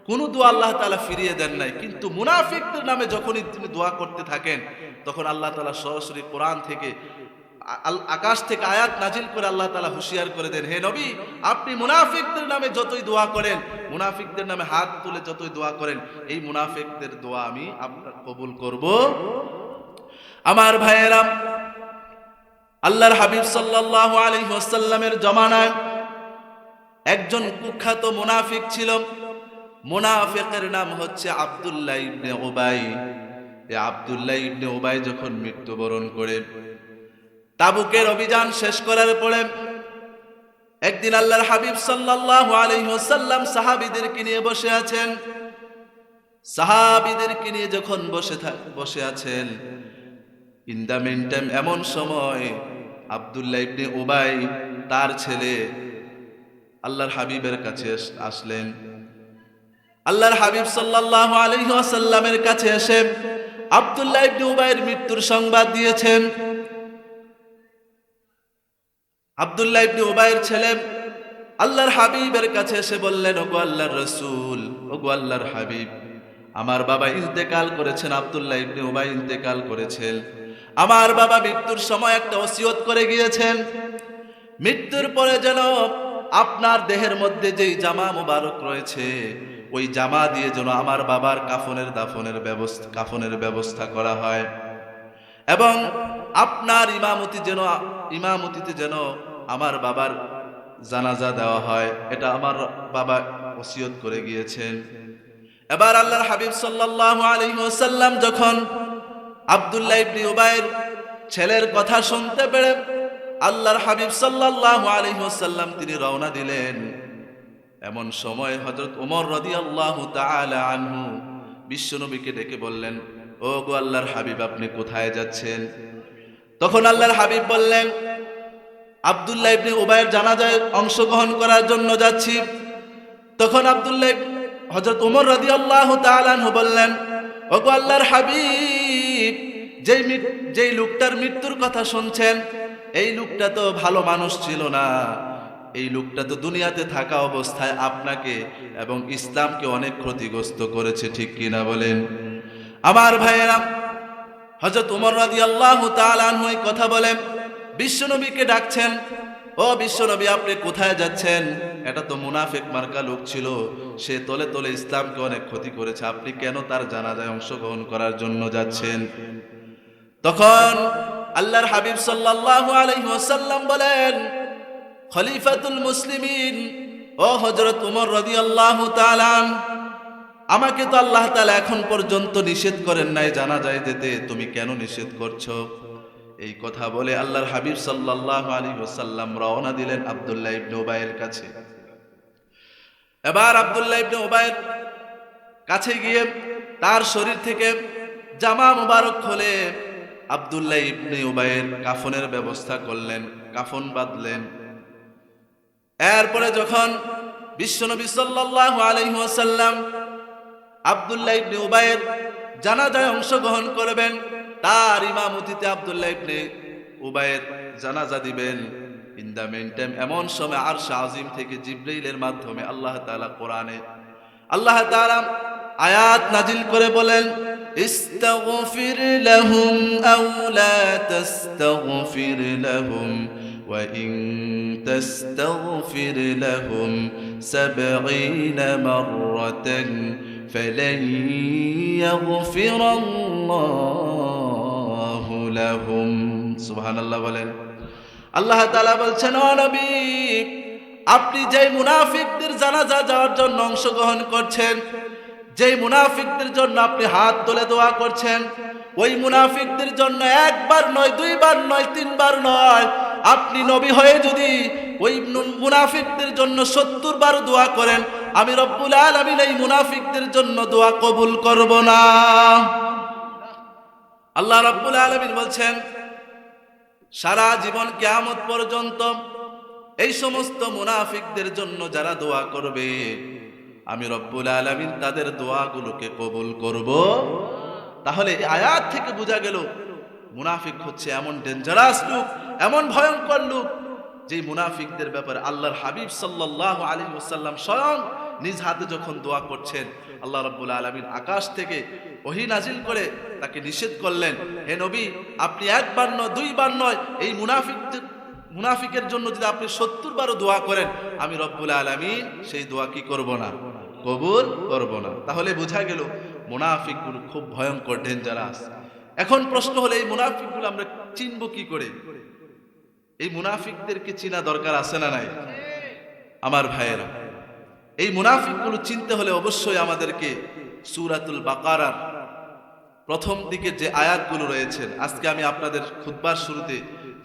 কোনো দোয়া আল্লাহ তাআলা ফিরিয়ে দেন নাই। কিন্তু মুনাফিকদের নামে যখনই তিনি দোয়া করতে থাকেন, তখন আল্লাহ তাআলা সরাসরি কোরআন থেকে আকাশ থেকে আয়াত নাজিল করে আল্লাহ তাআলা হুঁশিয়ার করে দেন, হে নবী, আপনি মুনাফিকদের নামে যতই দোয়া করেন, মুনাফিকদের নামে হাত তুলে যতই দোয়া করেন, এই মুনাফিকদের দোয়া আমি আপনার কবুল করব। আমার ভাইয়েরা, আল্লাহর হাবিব সাল্লাল্লাহু আলাইহি ওয়াসাল্লামের জমানায় একজন কুখ্যাত মুনাফিক ছিল। মুনাফিকের নাম হচ্ছে আব্দুল্লাহ ইবনে উবাই। এই আব্দুল্লাহ ইবনে উবাই যখন মৃত্যুবরণ করে, তাবুকের অভিযান শেষ করার পরে একদিন আল্লাহর হাবিব সাল্লাল্লাহু আলাইহি ওয়াসাল্লাম সাহাবীদেরকে নিয়ে বসে আছেন। সাহাবীদেরকে নিয়ে যখন বসে আছেন, ইন দ্য মেন টাইম এমন সময় আব্দুল্লাহ ইবনে উবাই তার ছেলে আল্লাহর হাবিবের কাছে আসলেন। আল্লাহর হাবিব সাল্লাল্লাহু আলাইহি ওয়াসাল্লামের কাছে এসে আব্দুল্লাহ ইবনে উবাইয়ের মৃত্যুর সংবাদ দিয়েছেন। আব্দুল্লাহ ইবনে উবাইয়ের ছেলে আল্লাহর হাবিবের কাছে এসে বললেন, ওগো আল্লাহর রাসূল, ওগো আল্লাহর হাবিব, আমার বাবা ইন্তেকাল করেছেন, আব্দুল্লাহ ইবনে উবাই ইন্তেকাল করেছেন। আমার বাবা মৃত্যুর সময় একটা ওসিয়ত করে গিয়েছেন, মৃত্যুর পরে যেন আপনার দেহের মধ্যে যেই জামা মুবারক রয়েছে, ওই জামা দিয়ে যেন আমার বাবার কাফনের ব্যবস্থা করা হয়, এবং আপনার ইমামতিতে যেন আমার বাবার জানাজা দেওয়া হয়। এটা আমার বাবা ওসিয়ত করে গিয়েছেন। এবার আল্লাহর হাবিব সাল্লাল্লাহু আলাইহি ওয়াসাল্লাম যখন আব্দুল্লাহ ইবনে উবাইয়ের ছেলের কথা শুনতে পেরে আল্লাহর হাবিব সাল্লাল্লাহু আলাইহি ওয়াসাল্লাম তিনি রওনা দিলেন। এমন সময় হযরত ওমর রাদিয়াল্লাহু তাআলা আনহু বিশ্বনবীকে ডেকে বললেন, ও গো আল্লাহর হাবিব, আপনি কোথায় যাচ্ছেন? তখন আল্লাহর হাবিব বললেন, আব্দুল্লাহ ইবনে উবাইয়ের জানাজায় অংশগ্রহণ করার জন্য যাচ্ছি। তখন হযরত ওমর রাদিয়াল্লাহু তাআলা আনহু বললেন, ও গো আল্লাহর হাবিব, যেই লোকটার মৃত্যুর কথা শুনছেন, এই লোকটা তো ভালো মানুষ ছিল না। এই লোকটা তো দুনিয়াতে থাকা অবস্থায় আপনাকে এবং ইসলামকে অনেক ক্ষতিগ্রস্ত করেছে, ঠিক কিনা বলেন? আমার ভাইয়েরা, হযরত ওমর রাদিয়াল্লাহু তাআলা আনহু এই কথা বলেন, বিশ্বনবীকে ডাকছেন, ও বিশ্বনবী, আপনি কোথায় যাচ্ছেন? এটা তো মুনাফিক মার্কা লোক ছিল, সে তলে তলে ইসলামকে অনেক ক্ষতি করেছে, আপনি কেন তার জানাজায় অংশগ্রহণ করার জন্য যাচ্ছেন? তখন আল্লাহর হাবিব সাল্লাল্লাহু আলাইহি ওয়াসাল্লাম বলেন, খলিফাতুল মুসলিমিন, ও হযরত ওমর রাদিয়াল্লাহু তাআলা, আমাকে তো আল্লাহ তাআলা এখন পর্যন্ত নিষেধ করেন নাই জানাজায় যেতে, তুমি কেন নিষেধ করছো? এই কথা বলে আল্লাহর হাবিব সাল্লাল্লাহু আলাইহি ওয়াসাল্লাম রওনা দিলেন আব্দুল্লাহ ইবনে উবাইয়ের কাছে। এবার আব্দুল্লাহ ইবনে উবাইয়ের কাছে গিয়ে তার শরীর থেকে জামা মুবারক খুলে আব্দুল্লাহ ইবনে উবাইয়ের কাফনের ব্যবস্থা করলেন, কাফন বাঁধলেন। এরপরে যখন বিশ্বনবী সাল্লাল্লাহু আলাইহি ওয়াসাল্লাম আব্দুল্লাহ ইবনে উবাইয়ের জানাজায় অংশগ্রহণ করবেন, তার ইমামতিতে আব্দুল্লাহ ইবনে উবাইয়ের জানাজা দিবেন, ইন দ্য মেন টাইম এমন সময় আরশ আজিম থেকে জিবরাইলের মাধ্যমে আল্লাহ তাআলা কোরআনে আল্লাহ তাআলা আয়াত নাজিল করে বলেন, ইস্তাগফির লাহুম আও লা তাস্তাগফির লাহুম ওয়া ইন তাস্তাগফির লাহুম ৭০ মাররাতান ফালান ইয়াগফিরাল্লাহু লাহুম। সুবহানাল্লাহ বলেন। আল্লাহ তাআলা বলছেন, ও নবী, আপনি যেই মুনাফিকদের জানাজা যাওয়ার জন্য অংশগ্রহণ করছেন, যেই মুনাফিকদের জন্য আপনি হাত তুলে দোয়া করছেন, ওই মুনাফিকদের জন্য একবার নয়, দুইবার নয়, তিনবার নয়, আপনি নবী হয়ে যদি ওই মুনাফিকদের জন্য ৭০ বার দোয়া করেন, আমি রব্বুল আলামিন এই মুনাফিকদের জন্য দোয়া কবুল করব না। আল্লাহ রব্বুল আলামিন বলছেন, সারা জীবন কিয়ামত পর্যন্ত এই সমস্ত মুনাফিকদের জন্য যারা দোয়া করবে, আমি রব্বুল আলামিন তাদের দোয়াগুলোকে কবুল করব। তাহলে এই আয়াত থেকে বোঝা গেল মুনাফিক হচ্ছে এমন ডেঞ্জারাস লোক, এমন ভয়ঙ্কর লোক, যে মুনাফিকদের ব্যাপারে আল্লাহর হাবিব সাল্লাল্লাহু আলাইহি ওয়াসাল্লাম স্বয়ং নিজ হাতে যখন দোয়া করছেন, আল্লাহ রাব্বুল আলামিন আকাশ থেকে ওহী নাজিল করে তাকে নিষেধ করলেন, হে নবী, আপনি একবার নয়, দুইবার নয়, এই মুনাফিকের জন্য যদি আপনি 70 বারও দোয়া করেন, আমি রব্বুল আলামিন সেই দোয়া কি করব না, কবুল করব না। তাহলে বোঝা গেল মুনাফিকগুলো খুব ভয়ঙ্কর, ডেঞ্জারাস। এখন প্রশ্ন হলো, এই মুনাফিকগুলো আমরা চিনব কি করে? এই মুনাফিকদেরকে চিনা দরকার আছে না নাই? আমার ভাইয়েরা, এই মুনাফিকগুলো চিনতে হলে অবশ্যই আমাদেরকে সূরাতুল বাকারার প্রথম দিকে যে আয়াতগুলো রয়েছেন, আজকে আমি আপনাদের খুতবার শুরুতে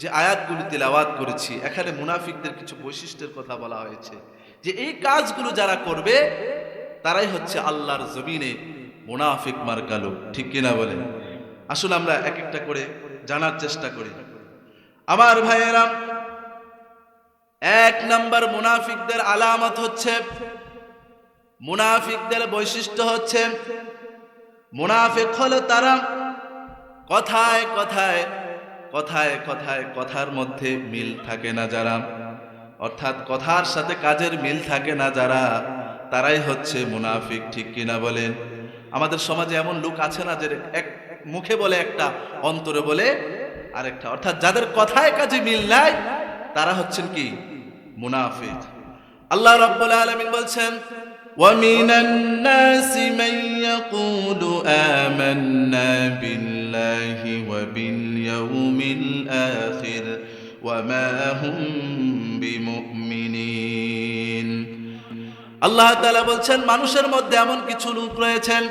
যে আয়াতগুলো তিলাওয়াত করেছি, এখানে মুনাফিকদের কিছু বৈশিষ্ট্যের কথা বলা হয়েছে, যে এই কাজগুলো যারা করবে তারাই হচ্ছে আল্লাহর জমিনে মুনাফিক মার্কা লোক। ঠিক কিনা বলেন? আসলে আমরা এক একটা করে জানার চেষ্টা করি। আমার ভাইয়েরা, 1 নাম্বার মুনাফিকদের আলামত হচ্ছে, মুনাফিকদের বৈশিষ্ট্য হচ্ছে, মুনাফিক হলো তারা কথায় কথায় কথায় কথায় কথার মধ্যে মিল থাকে না যারা, অর্থাৎ কথার সাথে কাজের মিল থাকে না যারা, তারাই হচ্ছে মুনাফিক। ঠিক কিনা বলেন? আমাদের সমাজে এমন লোক আছে না, যে এক মুখে বলে একটা, অন্তরে বলে আরেকটা, অর্থাৎ যাদের কথায় কাজে মিল নাই তারা হচ্ছেন কি? মুনাফিক। আল্লাহ রাব্বুল আলামিন বলছেন, وَمِنَ النَّاسِ مَن يَقُولُ آمَنَّا بِاللَّهِ وَبِالْيَوْمِ الْآخِرِ وَمَا هُمْ بِمُؤْمِنِينَ। আল্লাহ তাআলা বলছেন, মানুষের মধ্যে এমন কিছু লোক রয়েছেন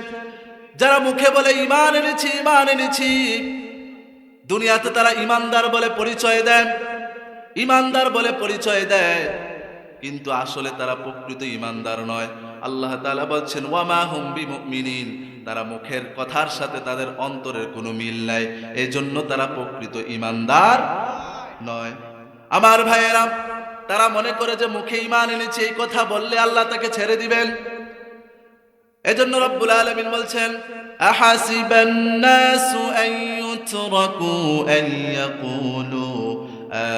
যারা মুখে বলে ঈমান এনেছি, ঈমান এনেছি, দুনিয়াতে তারা ঈমানদার বলে পরিচয় দেন, ঈমানদার বলে পরিচয় দেয়, কিন্তু আসলে তারা প্রকৃত ঈমানদার নয়। আল্লাহ তাআলা বলছেন, ওয়ামা হুম বিমুমিনিন, তারা মুখের কথার সাথে তাদের অন্তরের কোনো মিল নাই, এজন্য তারা প্রকৃত ঈমানদার নয়। আমার ভাইয়েরা, তারা মনে করে যে মুখে ঈমান এনেছে, এই কথা বললে আল্লাহ তাকে ছেড়ে দিবেন। এজন্য রব্বুল আলামিন বলছেন, আহাসিবান নাসু আন ইউতরাকু আন ইয়াকুলু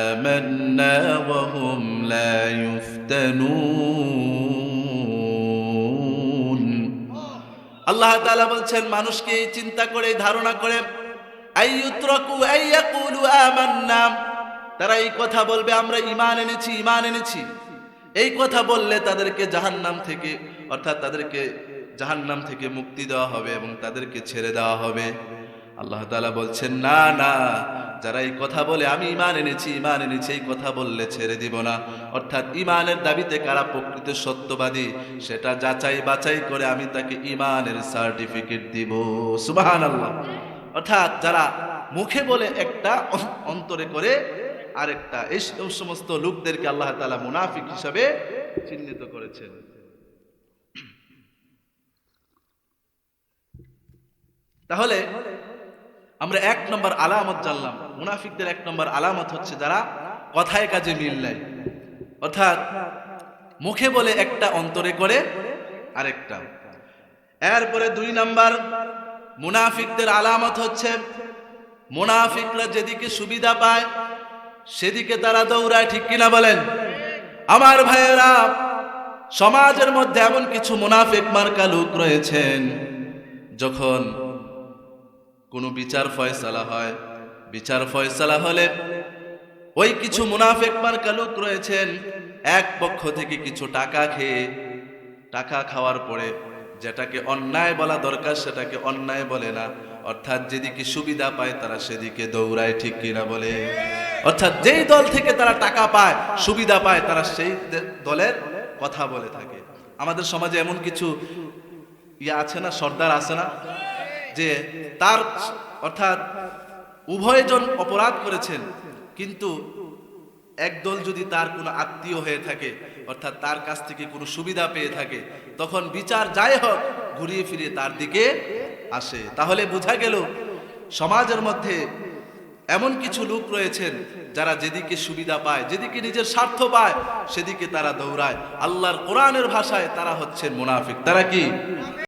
আমান্না ওয়া হুম লা ইফতানুন। আল্লাহ তাআলা বলছেন, মানুষকে এই চিন্তা করে, ধারণা করে, আইয়ুতরাকু আইয়াকুলু আমান্না, তারা এই কথা বলবে আমরা ঈমান এনেছি, ঈমান এনেছি। এই কথা বললে তাদেরকে জাহান্নাম থেকে, অর্থাৎ তাদেরকে জাহান্নাম থেকে মুক্তি দেওয়া হবে এবং তাদেরকে ছেড়ে দেওয়া হবে। আল্লাহ তাআলা বলছেন, না না, যারা এই কথা বলে আমি ঈমান এনেছি, ঈমান এনেছি, এই কথা বললে ছেড়ে দিব না, অর্থাৎ ঈমানের দাবিতে কারা প্রকৃত সত্যবাদী সেটা যাচাই বাছাই করে আমি তাকে ঈমানের সার্টিফিকেট দিব। সুবহানাল্লাহ। অর্থাৎ যারা মুখে বলে একটা, অন্তরে করে আরেকটা, এই সমস্ত লোকদেরকে আল্লাহ তাআলা মুনাফিক হিসাবে চিহ্নিত করেছেন। তাহলে আমরা 1 নম্বর আলামত জানলাম, মুনাফিকদের 1 নম্বর আলামত হচ্ছে যারা কথায় কাজে মিল নাই, অর্থাৎ মুখে বলে একটা, অন্তরে করে আরেকটা। এরপরে 2 নম্বর মুনাফিকদের আলামত হচ্ছে, মুনাফিকরা যেদিকে সুবিধা পায় সেদিকে তারা দৌড়ায়। ঠিক কিনা বলেন? আমার ভাইয়েরা, সমাজের মধ্যে এমন কিছু মুনাফিক মার্কা লোক রয়েছেন, যখন কোনো বিচার ফয়সালা হয়, বিচার ফয়সালা হলে ওই কিছু মুনাফিক মার্কা লোক রয়েছেন, এক পক্ষ থেকে কিছু টাকা খেয়ে, টাকা খাওয়ার পরে যেটাকে অন্যায় বলা দরকার সেটাকে অন্যায় বলে না, অর্থাৎ যেদিকে সুবিধা পায় তারা সেদিকে দৌড়ায়। ঠিক কিনা বলে? অর্থাৎ যেই দল থেকে তারা টাকা পায়, সুবিধা পায়, তারা সেই দলের কথা বলে থাকে। আমাদের সমাজে এমন কিছু আছে না, সর্দার আছে না, যে তার, অর্থাৎ উভয়জন অপরাধ করেছেন, কিন্তু একদল যদি তার কোনো আত্মীয় হয়ে থাকে, অর্থাৎ তার কাছ থেকে কোনো সুবিধা পেয়ে থাকে, তখন বিচার যাই হোক ঘুরিয়ে ফিরিয়ে তার দিকে আসে। তাহলে বোঝা গেল সমাজের মধ্যে এমন কিছু লোক রয়েছেন যারা যেদিকে সুবিধা পায়, যেদিকে নিজের স্বার্থ পায় সেদিকে তারা দৌড়ায়। আল্লাহর কোরআনের ভাষায় তারা হচ্ছেন মুনাফিক। তারা কি?